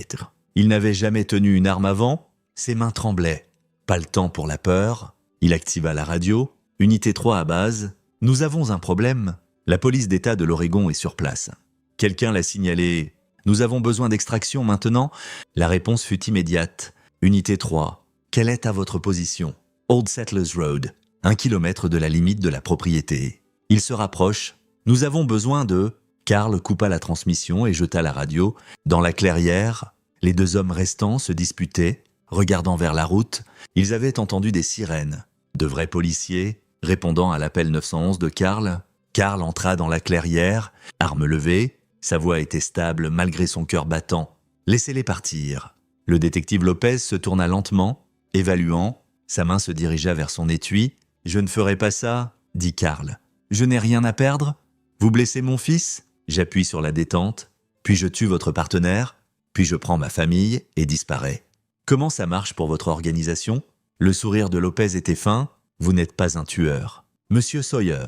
Il n'avait jamais tenu une arme avant. Ses mains tremblaient. Pas le temps pour la peur. Il activa la radio. Unité 3 à base. Nous avons un problème. La police d'État de l'Oregon est sur place. Quelqu'un l'a signalé. Nous avons besoin d'extraction maintenant. La réponse fut immédiate. Unité 3. Quelle est à votre position ? Old Settlers Road. 1 kilomètre de la limite de la propriété. Il se rapproche. Nous avons besoin de... Carl coupa la transmission et jeta la radio. Dans la clairière, les 2 hommes restants se disputaient, regardant vers la route. Ils avaient entendu des sirènes. De vrais policiers, répondant à l'appel 911 de Carl. Carl entra dans la clairière, arme levée. Sa voix était stable malgré son cœur battant. Laissez-les partir. Le détective Lopez se tourna lentement, évaluant. Sa main se dirigea vers son étui. « Je ne ferai pas ça, » dit Carl. « Je n'ai rien à perdre. Vous blessez mon fils ? J'appuie sur la détente. Puis je tue votre partenaire. Puis je prends ma famille et disparais. Comment ça marche pour votre organisation ? » Le sourire de Lopez était fin. « Vous n'êtes pas un tueur. Monsieur Sawyer,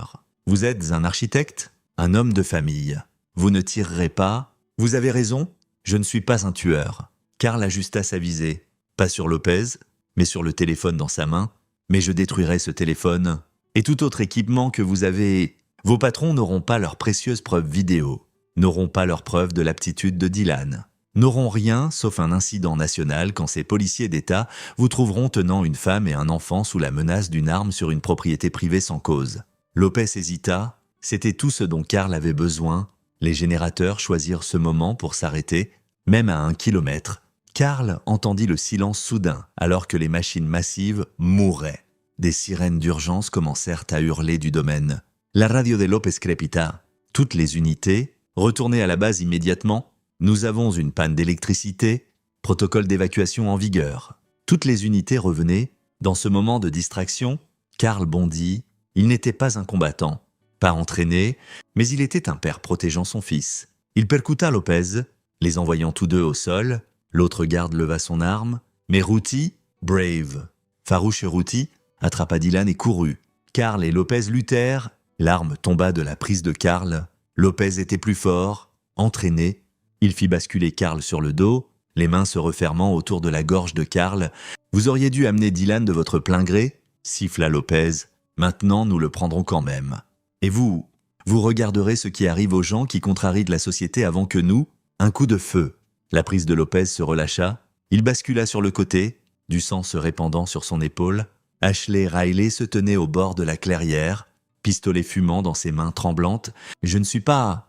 vous êtes un architecte, un homme de famille. Vous ne tirerez pas. Vous avez raison, je ne suis pas un tueur. » Carl ajusta sa visée. Pas sur Lopez, mais sur le téléphone dans sa main. « Mais je détruirai ce téléphone. Et tout autre équipement que vous avez... Vos patrons n'auront pas leurs précieuses preuves vidéo, n'auront pas leurs preuves de l'aptitude de Dylan, n'auront rien sauf un incident national quand ces policiers d'État vous trouveront tenant une femme et un enfant sous la menace d'une arme sur une propriété privée sans cause. » Lopez hésita. C'était tout ce dont Carl avait besoin. Les générateurs choisirent ce moment pour s'arrêter, même à 1 kilomètre. Carl entendit le silence soudain alors que les machines massives mouraient. Des sirènes d'urgence commencèrent à hurler du domaine. La radio de Lopez crépita. Toutes les unités, retournez à la base immédiatement. Nous avons une panne d'électricité. Protocole d'évacuation en vigueur. Toutes les unités revenaient. Dans ce moment de distraction, Carl bondit. Il n'était pas un combattant, pas entraîné, mais il était un père protégeant son fils. Il percuta Lopez, les envoyant tous 2 au sol. L'autre garde leva son arme. Mais Ruthie, brave, farouche Ruthie, attrapa Dylan et courut. Carl et Lopez luttèrent. L'arme tomba de la prise de Carl. Lopez était plus fort, entraîné. Il fit basculer Carl sur le dos, les mains se refermant autour de la gorge de Carl. « Vous auriez dû amener Dylan de votre plein gré ?» siffla Lopez. « Maintenant, nous le prendrons quand même. Et vous regarderez ce qui arrive aux gens qui contrarient de la société avant que nous. Un coup de feu. » La prise de Lopez se relâcha. Il bascula sur le côté, du sang se répandant sur son épaule. Ashley Riley se tenait au bord de la clairière, pistolet fumant dans ses mains tremblantes. « Je ne suis pas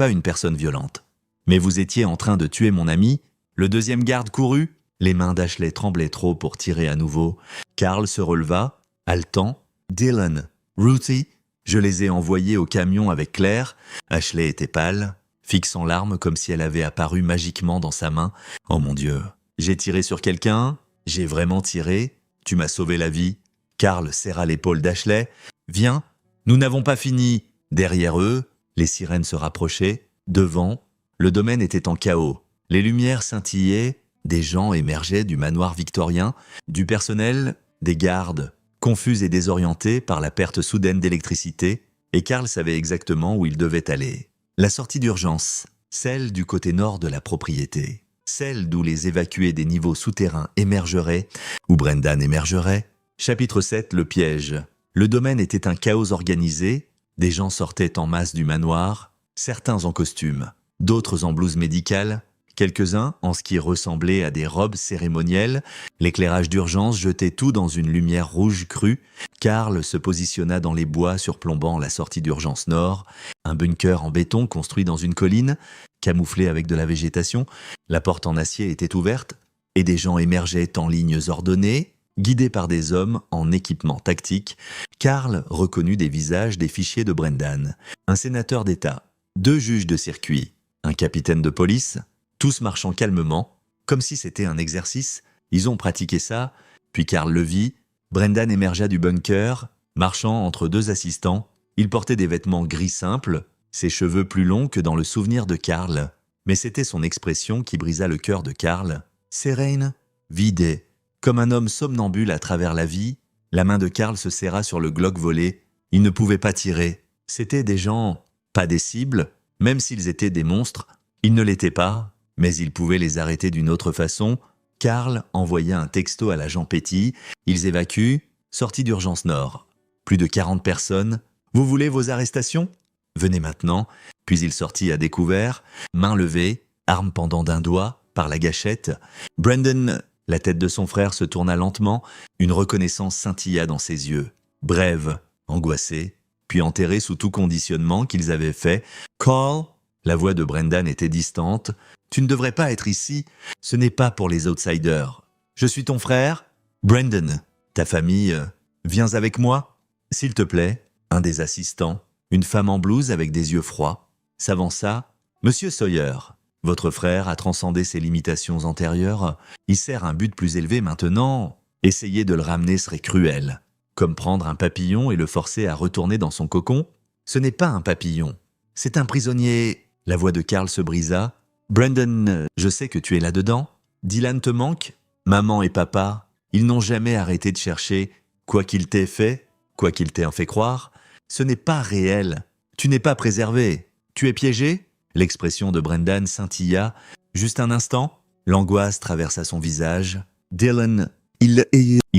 une personne violente. Mais vous étiez en train de tuer mon ami. » Le deuxième garde courut. Les mains d'Ashley tremblaient trop pour tirer à nouveau. Carl se releva, haletant. « Dylan, Ruthie, je les ai envoyés au camion avec Claire. » Ashley était pâle, fixant l'arme comme si elle avait apparu magiquement dans sa main. « Oh mon Dieu, j'ai tiré sur quelqu'un? J'ai vraiment tiré? Tu m'as sauvé la vie. » Carl serra l'épaule d'Ashley. « Viens, nous n'avons pas fini. » Derrière eux, les sirènes se rapprochaient. Devant, le domaine était en chaos. Les lumières scintillaient, des gens émergeaient du manoir victorien, du personnel, des gardes, confus et désorientés par la perte soudaine d'électricité, et Carl savait exactement où il devait aller. La sortie d'urgence, celle du côté nord de la propriété, celle d'où les évacués des niveaux souterrains émergeraient, où Brendan émergerait. Chapitre 7, le piège. Le domaine était un chaos organisé, des gens sortaient en masse du manoir, certains en costume, d'autres en blouse médicale, quelques-uns en ce qui ressemblait à des robes cérémonielles. L'éclairage d'urgence jetait tout dans une lumière rouge crue. Carl se positionna dans les bois surplombant la sortie d'urgence nord, un bunker en béton construit dans une colline, camouflé avec de la végétation. La porte en acier était ouverte et des gens émergeaient en lignes ordonnées, guidés par des hommes en équipement tactique. Carl reconnut des visages des fichiers de Brendan, un sénateur d'État, 2 juges de circuit, un capitaine de police, tous marchant calmement, comme si c'était un exercice. Ils ont pratiqué ça, puis Carl le vit. Brendan émergea du bunker, marchant entre 2 assistants. Il portait des vêtements gris simples, ses cheveux plus longs que dans le souvenir de Carl. Mais c'était son expression qui brisa le cœur de Carl. Sereine, vidé, comme un homme somnambule à travers la vie. La main de Carl se serra sur le Glock volé. Il ne pouvait pas tirer. C'étaient des gens, pas des cibles, même s'ils étaient des monstres. Ils ne l'étaient pas, mais il pouvait les arrêter d'une autre façon. Carl envoya un texto à l'agent Petty. Ils évacuent. Sortie d'urgence nord. Plus de 40 personnes. Vous voulez vos arrestations? Venez maintenant. Puis il sortit à découvert, main levée, arme pendant d'un doigt, par la gâchette. Brendan, la tête de son frère se tourna lentement. Une reconnaissance scintilla dans ses yeux. Brève, angoissée, puis enterrée sous tout conditionnement qu'ils avaient fait. Carl, la voix de Brendan était distante. Tu ne devrais pas être ici. Ce n'est pas pour les outsiders. Je suis ton frère. Brendan, ta famille, viens avec moi. S'il te plaît. Un des assistants, une femme en blouse avec des yeux froids, s'avança. Monsieur Sawyer, votre frère a transcendé ses limitations antérieures. Il sert un but plus élevé maintenant. Essayer de le ramener serait cruel. Comme prendre un papillon et le forcer à retourner dans son cocon. Ce n'est pas un papillon. C'est un prisonnier. La voix de Carl se brisa. Brendan, je sais que tu es là-dedans. Dylan te manque. Maman et papa, ils n'ont jamais arrêté de chercher. Quoi qu'il t'ait fait, quoi qu'il t'ait fait croire, ce n'est pas réel. Tu n'es pas préservé. Tu es piégé? L'expression de Brendan scintilla. Juste un instant, l'angoisse traversa son visage. Dylan, il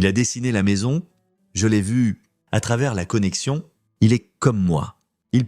a dessiné la maison. Je l'ai vu à travers la connexion. Il est comme moi. Il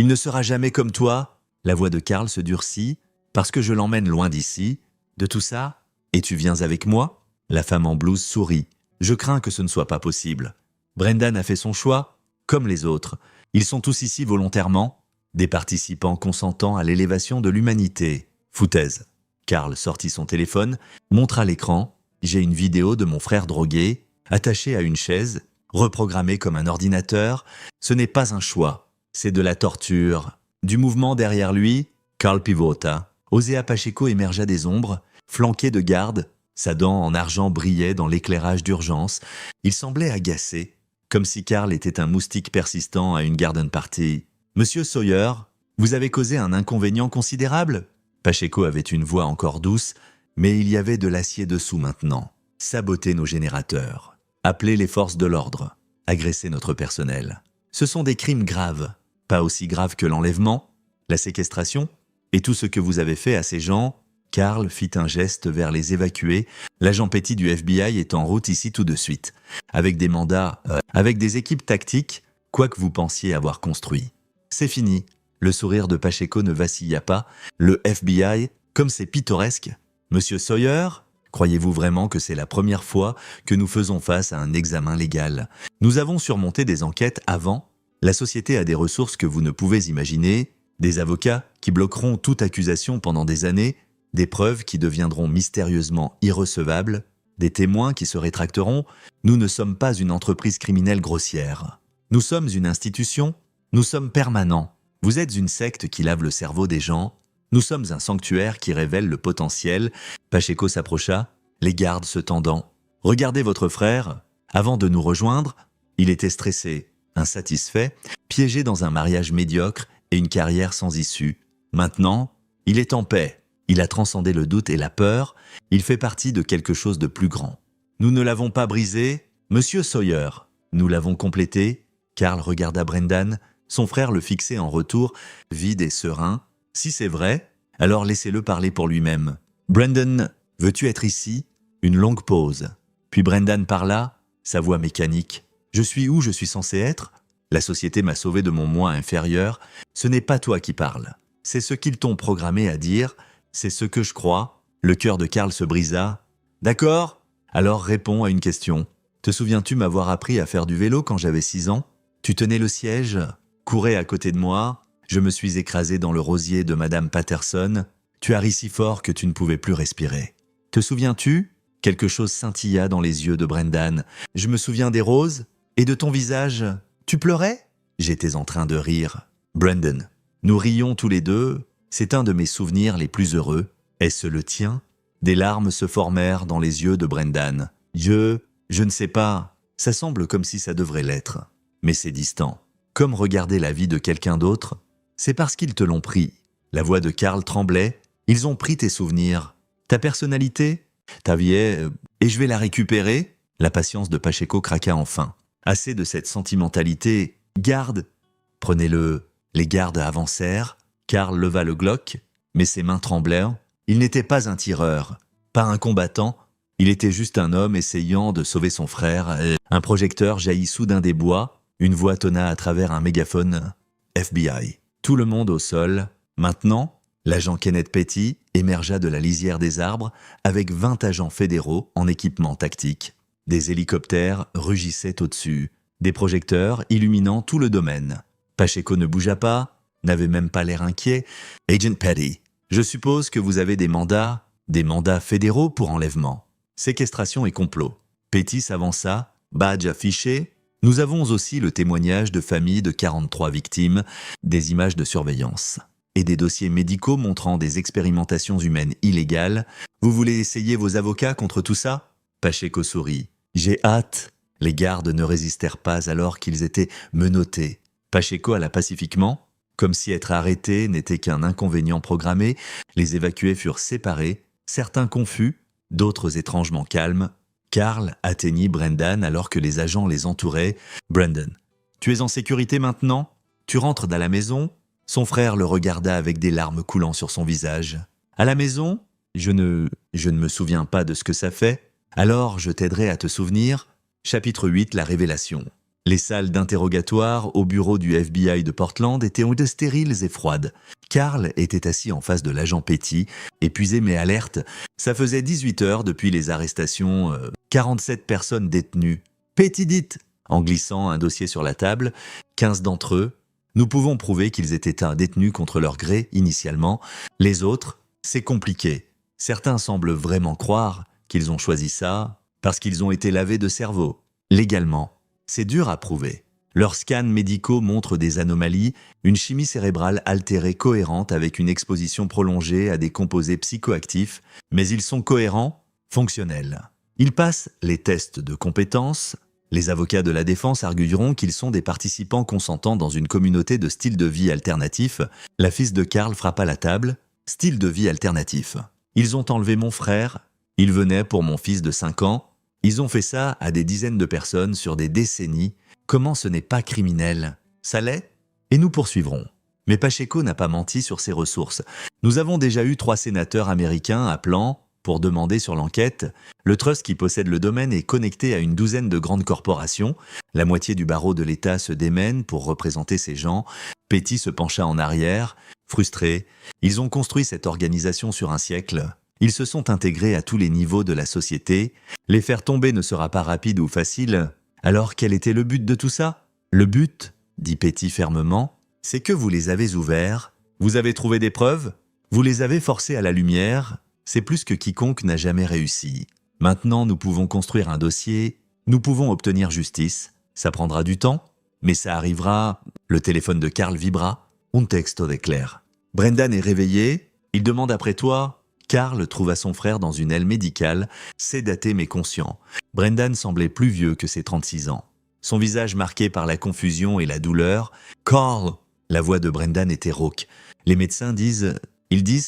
ne sera jamais comme toi. La voix de Carl se durcit. Parce que je l'emmène loin d'ici. De tout ça? Et tu viens avec moi? La femme en blouse sourit. Je crains que ce ne soit pas possible. Brendan a fait son choix, comme les autres. Ils sont tous ici volontairement. Des participants consentant à l'élévation de l'humanité. Foutaise. Carl sortit son téléphone, montra l'écran. J'ai une vidéo de mon frère drogué, attaché à une chaise, reprogrammé comme un ordinateur. Ce n'est pas un choix. C'est de la torture. Du mouvement derrière lui, Carl pivota. Osea Pacheco émergea des ombres, flanqué de gardes. Sa dent en argent brillait dans l'éclairage d'urgence. Il semblait agacé, comme si Carl était un moustique persistant à une garden party. « Monsieur Sawyer, vous avez causé un inconvénient considérable ?» Pacheco avait une voix encore douce, mais il y avait de l'acier dessous maintenant. « Saboter nos générateurs. » appeler les forces de l'ordre, agresser notre personnel. Ce sont des crimes graves, pas aussi graves que l'enlèvement, la séquestration et tout ce que vous avez fait à ces gens. Carl fit un geste vers les évacués. L'agent Petty du FBI est en route ici tout de suite, avec des mandats, avec des équipes tactiques, quoi que vous pensiez avoir construit. C'est fini. Le sourire de Pacheco ne vacilla pas. Le FBI, comme c'est pittoresque. Monsieur Sawyer, croyez-vous vraiment que c'est la première fois que nous faisons face à un examen légal? Nous avons surmonté des enquêtes avant. La société a des ressources que vous ne pouvez imaginer, des avocats qui bloqueront toute accusation pendant des années, des preuves qui deviendront mystérieusement irrecevables, des témoins qui se rétracteront. Nous ne sommes pas une entreprise criminelle grossière. Nous sommes une institution, nous sommes permanents. Vous êtes une secte qui lave le cerveau des gens. Nous sommes un sanctuaire qui révèle le potentiel. Pacheco s'approcha, les gardes se tendant. Regardez votre frère. Avant de nous rejoindre, il était stressé, insatisfait, piégé dans un mariage médiocre et une carrière sans issue. Maintenant, il est en paix. Il a transcendé le doute et la peur. Il fait partie de quelque chose de plus grand. Nous ne l'avons pas brisé, Monsieur Sawyer. Nous l'avons complété. Carl regarda Brendan. Son frère le fixait en retour, vide et serein. Si c'est vrai, alors laissez-le parler pour lui-même. Brendan, veux-tu être ici? Une longue pause. Puis Brendan parla, sa voix mécanique. Je suis où je suis censé être? La société m'a sauvé de mon moi inférieur. Ce n'est pas toi qui parles. C'est ce qu'ils t'ont programmé à dire. C'est ce que je crois. Le cœur de Carl se brisa. D'accord? Alors réponds à une question. Te souviens-tu m'avoir appris à faire du vélo quand j'avais 6 ans? Tu tenais le siège, courais à côté de moi. Je me suis écrasé dans le rosier de Madame Patterson. Tu as ri si fort que tu ne pouvais plus respirer. Te souviens-tu? Quelque chose scintilla dans les yeux de Brendan. Je me souviens des roses et de ton visage. Tu pleurais? J'étais en train de rire. Brendan, nous rions tous les deux. C'est un de mes souvenirs les plus heureux. Est-ce le tien? Des larmes se formèrent dans les yeux de Brendan. Je ne sais pas. Ça semble comme si ça devrait l'être. Mais c'est distant. Comme regarder la vie de quelqu'un d'autre. C'est parce qu'ils te l'ont pris. La voix de Carl tremblait. Ils ont pris tes souvenirs. Ta personnalité? Ta vie est... Et je vais la récupérer? La patience de Pacheco craqua enfin. Assez de cette sentimentalité. Garde! Prenez-le. Les gardes avancèrent. Carl leva le Glock, mais ses mains tremblèrent. Il n'était pas un tireur, pas un combattant. Il était juste un homme essayant de sauver son frère. Un projecteur jaillit soudain des bois. Une voix tonna à travers un mégaphone. FBI. Tout le monde au sol. Maintenant, l'agent Kenneth Petty émergea de la lisière des arbres avec 20 agents fédéraux en équipement tactique. Des hélicoptères rugissaient au-dessus, des projecteurs illuminant tout le domaine. Pacheco ne bougea pas, n'avait même pas l'air inquiet. « Agent Petty, je suppose que vous avez des mandats fédéraux pour enlèvement. Séquestration et complot. » Petty s'avança, badge affiché. « Nous avons aussi le témoignage de familles de 43 victimes, des images de surveillance et des dossiers médicaux montrant des expérimentations humaines illégales. Vous voulez essayer vos avocats contre tout ça ?» Pacheco sourit. « J'ai hâte. » Les gardes ne résistèrent pas alors qu'ils étaient menottés. Pacheco alla pacifiquement, comme si être arrêté n'était qu'un inconvénient programmé. Les évacués furent séparés, certains confus, d'autres étrangement calmes. Carl atteignit Brendan alors que les agents les entouraient. « Brendan, tu es en sécurité maintenant? Tu rentres dans la maison ?» Son frère le regarda avec des larmes coulant sur son visage. « À la maison? Je ne me souviens pas de ce que ça fait. Alors je t'aiderai à te souvenir. » Chapitre 8, la révélation. Les salles d'interrogatoire au bureau du FBI de Portland étaient stériles et froides. Carl était assis en face de l'agent Petty, épuisé mais alerte. Ça faisait 18 heures depuis les arrestations, 47 personnes détenues. Petty dit, en glissant un dossier sur la table, 15 d'entre eux. Nous pouvons prouver qu'ils étaient détenus contre leur gré initialement. Les autres, c'est compliqué. Certains semblent vraiment croire qu'ils ont choisi ça parce qu'ils ont été lavés de cerveau. Légalement, c'est dur à prouver. Leurs scans médicaux montrent des anomalies, une chimie cérébrale altérée cohérente avec une exposition prolongée à des composés psychoactifs, mais ils sont cohérents, fonctionnels. Ils passent les tests de compétences. Les avocats de la défense argueront qu'ils sont des participants consentants dans une communauté de style de vie alternatif. La fille de Carl frappa la table. Style de vie alternatif. Ils ont enlevé mon frère. Il venait pour mon fils de 5 ans. Ils ont fait ça à des dizaines de personnes sur des décennies. Comment ce n'est pas criminel? Ça l'est? Et nous poursuivrons. Mais Pacheco n'a pas menti sur ses ressources. Nous avons déjà eu 3 sénateurs américains appelant pour demander sur l'enquête. Le trust qui possède le domaine est connecté à une douzaine de grandes corporations. La moitié du barreau de l'État se démène pour représenter ces gens. Petty se pencha en arrière, frustré. Ils ont construit cette organisation sur un siècle. Ils se sont intégrés à tous les niveaux de la société. Les faire tomber ne sera pas rapide ou facile. Alors quel était le but de tout ça? Le but, dit Petty fermement, c'est que vous les avez ouverts, vous avez trouvé des preuves, vous les avez forcés à la lumière, c'est plus que quiconque n'a jamais réussi. Maintenant, nous pouvons construire un dossier, nous pouvons obtenir justice, ça prendra du temps, mais ça arrivera. Le téléphone de Carl vibra, un texto de Claire. Brendan est réveillé, il demande après toi. Carl trouva son frère dans une aile médicale, sédaté mais conscient. Brendan semblait plus vieux que ses 36 ans. Son visage marqué par la confusion et la douleur. « Carl !» La voix de Brendan était rauque. Les médecins disent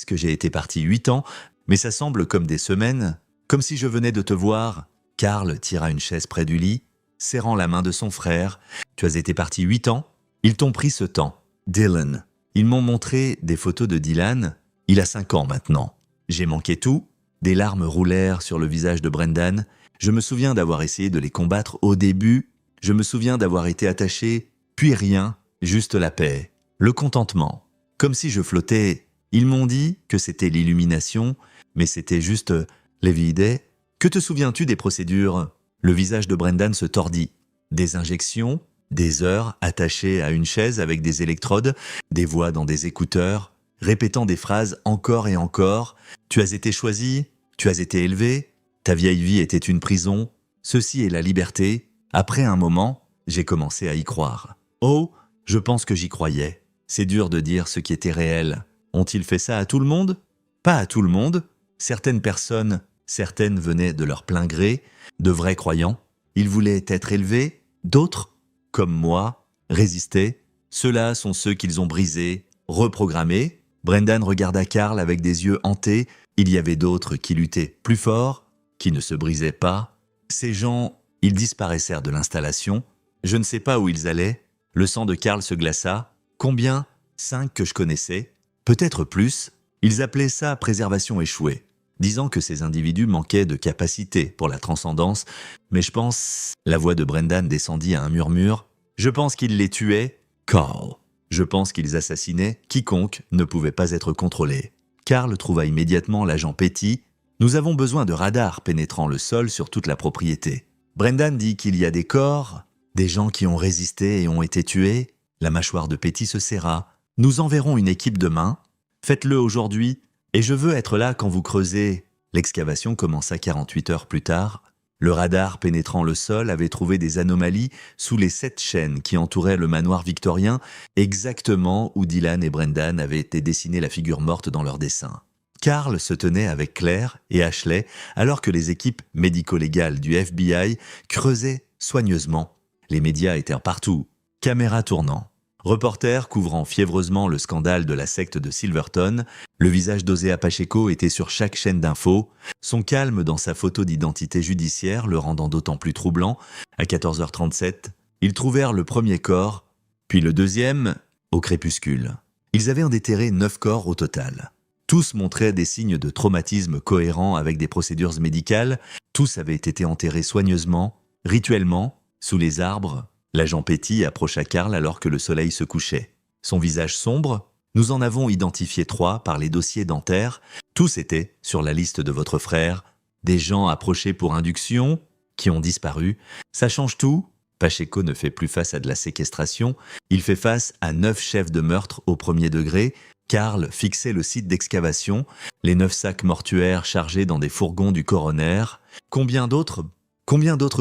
que j'ai été parti 8 ans, mais ça semble comme des semaines, comme si je venais de te voir. Carl tira une chaise près du lit, serrant la main de son frère. Tu as été parti 8 ans? Ils t'ont pris ce temps. Dylan. Ils m'ont montré des photos de Dylan. Il a 5 ans maintenant. J'ai manqué tout. Des larmes roulèrent sur le visage de Brendan. Je me souviens d'avoir essayé de les combattre au début. Je me souviens d'avoir été attaché, puis rien, juste la paix, le contentement. Comme si je flottais. Ils m'ont dit que c'était l'illumination, mais c'était juste les vides. Que te souviens-tu des procédures? Le visage de Brendan se tordit. Des injections, des heures attachées à une chaise avec des électrodes, des voix dans des écouteurs, répétant des phrases encore et encore. Tu as été choisi, tu as été élevé, ta vieille vie était une prison, ceci est la liberté. Après un moment, j'ai commencé à y croire. Oh, je pense que j'y croyais. C'est dur de dire ce qui était réel. Ont-ils fait ça à tout le monde? Pas à tout le monde. Certaines personnes, certaines venaient de leur plein gré, de vrais croyants. Ils voulaient être élevés. D'autres, comme moi, résistaient. Ceux-là sont ceux qu'ils ont brisés, reprogrammés. Brendan regarda Carl avec des yeux hantés. Il y avait d'autres qui luttaient plus fort, qui ne se brisaient pas. Ces gens, ils disparaissèrent de l'installation. Je ne sais pas où ils allaient. Le sang de Carl se glaça. Combien? 5 que je connaissais. Peut-être plus. Ils appelaient ça préservation échouée, disant que ces individus manquaient de capacité pour la transcendance. Mais je pense... La voix de Brendan descendit à un murmure. Je pense qu'ils les tuaient. Carl. Je pense qu'ils assassinaient quiconque ne pouvait pas être contrôlé. Carl trouva immédiatement l'agent Petty. Nous avons besoin de radars pénétrant le sol sur toute la propriété. Brendan dit qu'il y a des corps, des gens qui ont résisté et ont été tués. La mâchoire de Petty se serra. Nous enverrons une équipe demain. Faites-le aujourd'hui, et je veux être là quand vous creusez. L'excavation commença 48 heures plus tard. Le radar pénétrant le sol avait trouvé des anomalies sous les 7 chaînes qui entouraient le manoir victorien, exactement où Dylan et Brendan avaient été dessinés la figure morte dans leur dessin. Carl se tenait avec Claire et Ashley alors que les équipes médico-légales du FBI creusaient soigneusement. Les médias étaient partout, caméras tournant. Reporters couvrant fiévreusement le scandale de la secte de Silverton, le visage d'Osea Pacheco était sur chaque chaîne d'infos, son calme dans sa photo d'identité judiciaire le rendant d'autant plus troublant. À 14h37, ils trouvèrent le premier corps, puis le deuxième, au crépuscule. Ils avaient en déterré 9 corps au total. Tous montraient des signes de traumatisme cohérents avec des procédures médicales, tous avaient été enterrés soigneusement, rituellement, sous les arbres. L'agent Petty approcha Carl alors que le soleil se couchait. Son visage sombre, nous en avons identifié 3 par les dossiers dentaires. Tous étaient sur la liste de votre frère. Des gens approchés pour induction, qui ont disparu. Ça change tout. Pacheco ne fait plus face à de la séquestration. Il fait face à 9 chefs de meurtre au premier degré. Carl fixait le site d'excavation, les 9 sacs mortuaires chargés dans des fourgons du coroner. Combien d'autres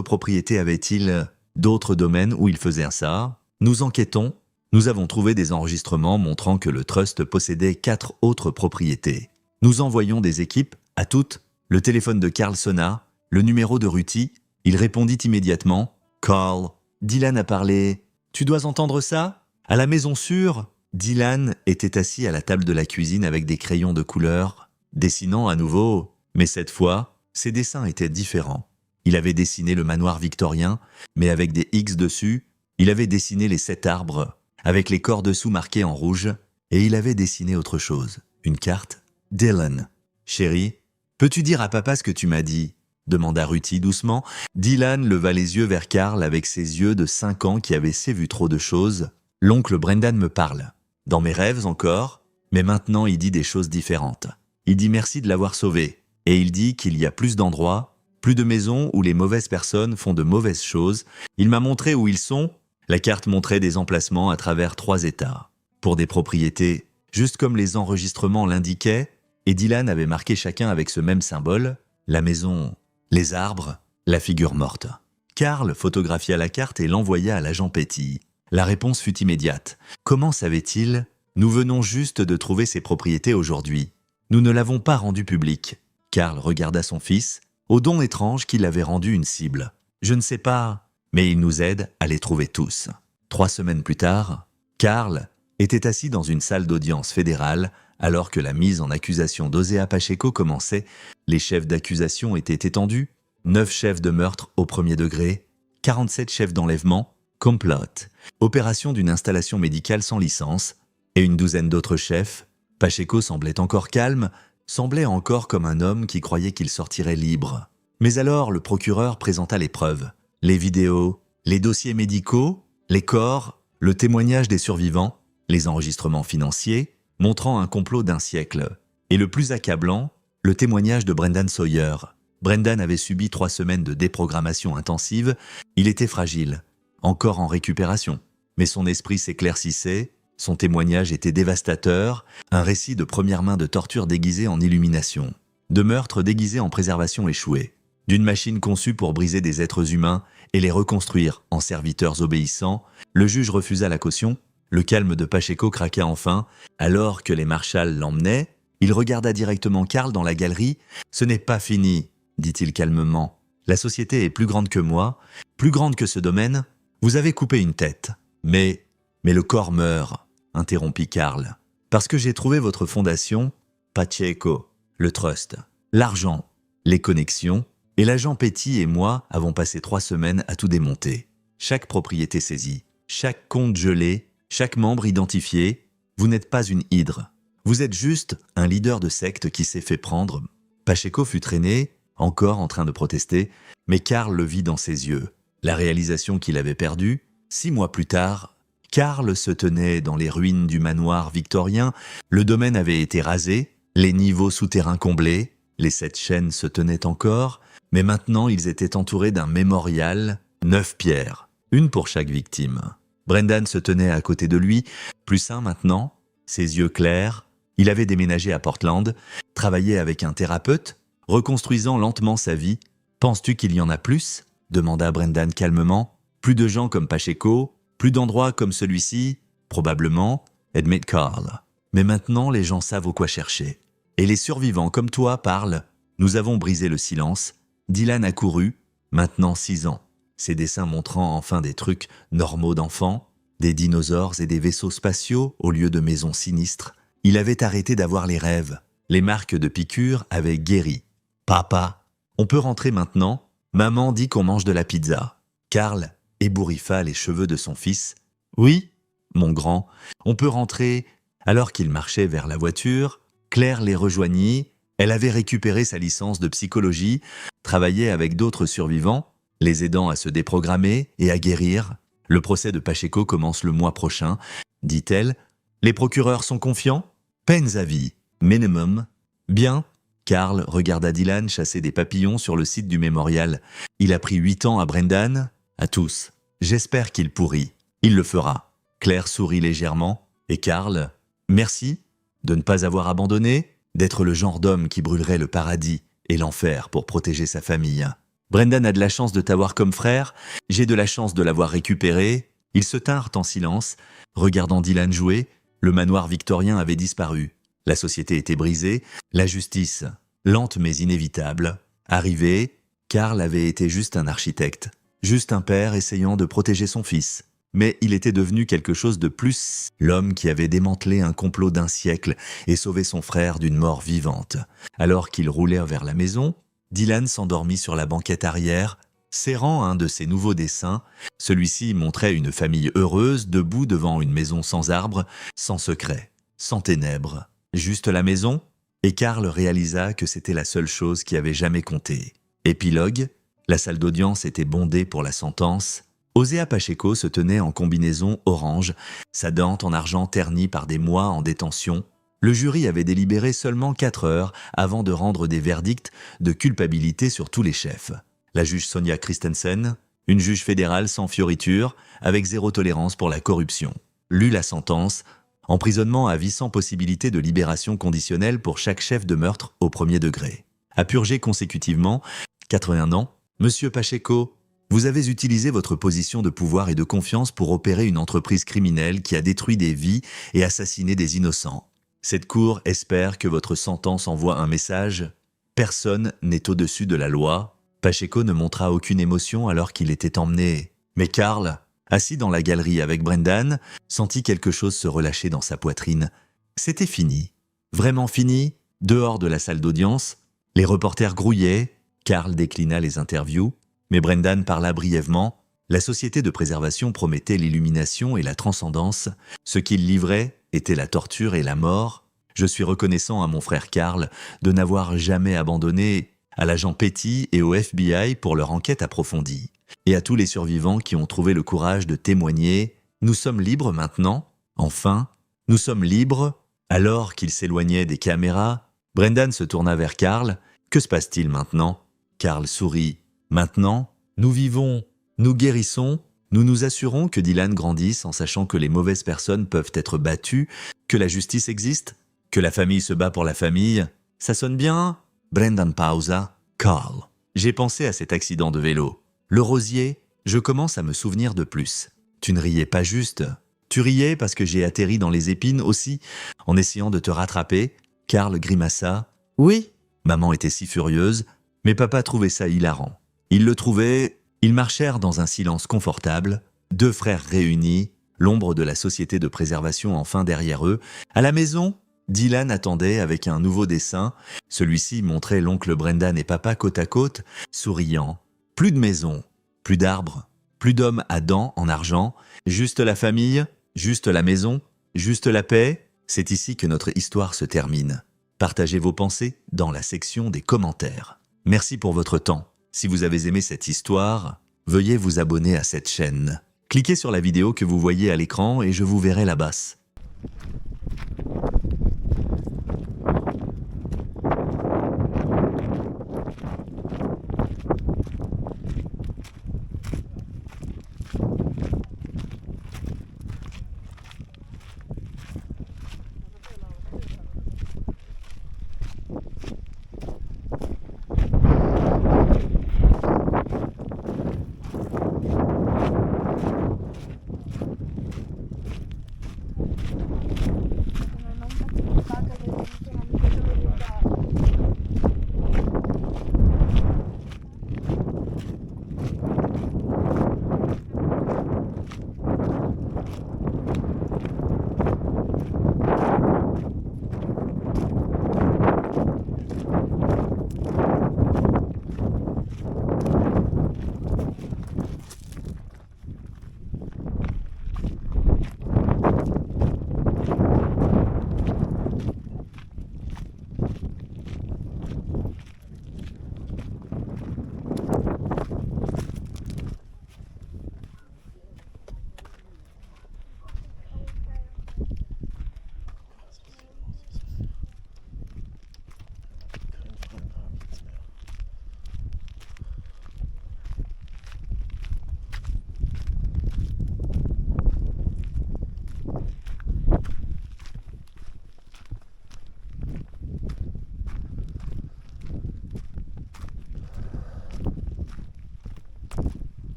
propriétés avait-il? D'autres domaines où il faisait ça? Nous enquêtons. Nous avons trouvé des enregistrements montrant que le trust possédait 4 autres propriétés. Nous envoyons des équipes à toutes. Le téléphone de Carl sonna. Le numéro de Ruti. Il répondit immédiatement. Carl, Dylan a parlé. Tu dois entendre ça? À la maison sûre. Dylan était assis à la table de la cuisine avec des crayons de couleur, dessinant à nouveau. Mais cette fois, ses dessins étaient différents. Il avait dessiné le manoir victorien, mais avec des X dessus. Il avait dessiné les 7 arbres, avec les corps dessous marqués en rouge. Et il avait dessiné autre chose, une carte. Dylan. Chérie, peux-tu dire à papa ce que tu m'as dit? Demanda Ruthie doucement. Dylan leva les yeux vers Carl avec ses yeux de 5 ans qui avaient vu trop de choses. L'oncle Brendan me parle. Dans mes rêves encore, mais maintenant il dit des choses différentes. Il dit merci de l'avoir sauvé. Et il dit qu'il y a plus d'endroits, plus de maisons où les mauvaises personnes font de mauvaises choses. Il m'a montré où ils sont. La carte montrait des emplacements à travers 3 États. Pour des propriétés, juste comme les enregistrements l'indiquaient, et Dylan avait marqué chacun avec ce même symbole, la maison, les arbres, la figure morte. Carl photographia la carte et l'envoya à l'agent Petty. La réponse fut immédiate. Comment savait-il? Nous venons juste de trouver ces propriétés aujourd'hui. Nous ne l'avons pas rendu public. Carl regarda son fils, au don étrange qu'il avait rendu une cible. Je ne sais pas, mais il nous aide à les trouver tous. 3 semaines plus tard, Carl était assis dans une salle d'audience fédérale alors que la mise en accusation d'Osea Pacheco commençait. Les chefs d'accusation étaient étendus, 9 chefs de meurtre au premier degré, 47 chefs d'enlèvement, complot, opération d'une installation médicale sans licence, et une douzaine d'autres chefs. Pacheco semblait encore calme, semblait encore comme un homme qui croyait qu'il sortirait libre. Mais alors le procureur présenta les preuves, les vidéos, les dossiers médicaux, les corps, le témoignage des survivants, les enregistrements financiers, montrant un complot d'1 siècle. Et le plus accablant, le témoignage de Brendan Sawyer. Brendan avait subi 3 semaines de déprogrammation intensive, il était fragile, encore en récupération. Mais son esprit s'éclaircissait, son témoignage était dévastateur, un récit de première main de torture déguisée en illumination, de meurtre déguisé en préservation échouée, d'une machine conçue pour briser des êtres humains et les reconstruire en serviteurs obéissants. Le juge refusa la caution. Le calme de Pacheco craqua enfin. Alors que les marshals l'emmenaient, il regarda directement Carl dans la galerie. « Ce n'est pas fini, dit-il calmement. La société est plus grande que moi, plus grande que ce domaine. Vous avez coupé une tête. Mais le corps meurt, interrompit Carl. Parce que j'ai trouvé votre fondation, Pacheco, le trust, l'argent, les connexions, et l'agent Petty et moi avons passé 3 semaines à tout démonter. Chaque propriété saisie, chaque compte gelé, chaque membre identifié. Vous n'êtes pas une hydre. Vous êtes juste un leader de secte qui s'est fait prendre. » Pacheco fut traîné, encore en train de protester, mais Carl le vit dans ses yeux. La réalisation qu'il avait perdue, 6 mois plus tard, Carl se tenait dans les ruines du manoir victorien. Le domaine avait été rasé, les niveaux souterrains comblés, les 7 chaînes se tenaient encore, mais maintenant ils étaient entourés d'un mémorial, 9 pierres, une pour chaque victime. Brendan se tenait à côté de lui, plus sain maintenant, ses yeux clairs. Il avait déménagé à Portland, travaillé avec un thérapeute, reconstruisant lentement sa vie. « Penses-tu qu'il y en a plus ?» demanda Brendan calmement. « Plus de gens comme Pacheco, plus d'endroits comme celui-ci, probablement, admit Carl. Mais maintenant, les gens savent au quoi chercher. Et les survivants comme toi parlent. Nous avons brisé le silence. Dylan a couru, maintenant 6 ans. Ses dessins montrant enfin des trucs normaux d'enfants, des dinosaures et des vaisseaux spatiaux au lieu de maisons sinistres. Il avait arrêté d'avoir les rêves. Les marques de piqûres avaient guéri. « Papa, on peut rentrer maintenant? Maman dit qu'on mange de la pizza. » Carl ébouriffa les cheveux de son fils. « Oui, mon grand, on peut rentrer. » Alors qu'il marchait vers la voiture, Claire les rejoignit. Elle avait récupéré sa licence de psychologie, travaillait avec d'autres survivants, les aidant à se déprogrammer et à guérir. « Le procès de Pacheco commence le mois prochain, » dit-elle. « Les procureurs sont confiants? Peines à vie, minimum. » « Bien. » Carl regarda Dylan chasser des papillons sur le site du mémorial. « Il a pris 8 ans à Brendan, à tous. J'espère qu'il pourrit. Il le fera. » Claire sourit légèrement. Et Carl, « Merci de ne pas avoir abandonné, d'être le genre d'homme qui brûlerait le paradis et l'enfer pour protéger sa famille. Brendan a de la chance de t'avoir comme frère, j'ai de la chance de l'avoir récupéré. » Ils se tinrent en silence, regardant Dylan jouer. Le manoir victorien avait disparu. La société était brisée, la justice, lente mais inévitable, arrivée. Carl avait été juste un architecte, juste un père essayant de protéger son fils. Mais il était devenu quelque chose de plus, l'homme qui avait démantelé un complot d'1 siècle et sauvé son frère d'une mort vivante. Alors qu'il roulait vers la maison, Dylan s'endormit sur la banquette arrière, serrant un de ses nouveaux dessins. Celui-ci montrait une famille heureuse debout devant une maison sans arbre, sans secret, sans ténèbres. Juste la maison? Et Carl réalisa que c'était la seule chose qui avait jamais compté. Épilogue, la salle d'audience était bondée pour la sentence. Osea Pacheco se tenait en combinaison orange, sa dente en argent ternie par des mois en détention. Le jury avait délibéré seulement 4 heures avant de rendre des verdicts de culpabilité sur tous les chefs. La juge Sonia Christensen, une juge fédérale sans fioriture, avec 0 tolérance pour la corruption, lut la sentence: emprisonnement à vie sans possibilité de libération conditionnelle pour chaque chef de meurtre au premier degré. À purger consécutivement 81 ans. Monsieur Pacheco, vous avez utilisé votre position de pouvoir et de confiance pour opérer une entreprise criminelle qui a détruit des vies et assassiné des innocents. Cette cour espère que votre sentence envoie un message. Personne n'est au-dessus de la loi. Pacheco ne montra aucune émotion alors qu'il était emmené. Mais Carl, assis dans la galerie avec Brendan, sentit quelque chose se relâcher dans sa poitrine. C'était fini. Vraiment fini. Dehors de la salle d'audience, les reporters grouillaient. Carl déclina les interviews. Mais Brendan parla brièvement. La société de préservation promettait l'illumination et la transcendance. Ce qu'il livrait était la torture et la mort. Je suis reconnaissant à mon frère Carl de n'avoir jamais abandonné, à l'agent Petty et au FBI pour leur enquête approfondie, et à tous les survivants qui ont trouvé le courage de témoigner. Nous sommes libres maintenant. Enfin, nous sommes libres. Alors qu'il s'éloignait des caméras, Brendan se tourna vers Carl. Que se passe-t-il maintenant? Carl sourit. Maintenant, nous vivons, nous guérissons, nous nous assurons que Dylan grandisse en sachant que les mauvaises personnes peuvent être battues, que la justice existe, que la famille se bat pour la famille. Ça sonne bien? Brendan pausa. Carl. J'ai pensé à cet accident de vélo. Le rosier, je commence à me souvenir de plus. Tu ne riais pas juste. Tu riais parce que j'ai atterri dans les épines aussi, en essayant de te rattraper. Carl grimaça. Oui. Maman était si furieuse, mais papa trouvait ça hilarant. Ils le trouvaient, ils marchèrent dans un silence confortable, 2 frères réunis, l'ombre de la société de préservation enfin derrière eux. À la maison, Dylan attendait avec un nouveau dessin. Celui-ci montrait l'oncle Brendan et papa côte à côte, souriant. Plus de maison, plus d'arbres, plus d'hommes à dents en argent, juste la famille, juste la maison, juste la paix. C'est ici que notre histoire se termine. Partagez vos pensées dans la section des commentaires. Merci pour votre temps. Si vous avez aimé cette histoire, veuillez vous abonner à cette chaîne. Cliquez sur la vidéo que vous voyez à l'écran et je vous verrai là-bas.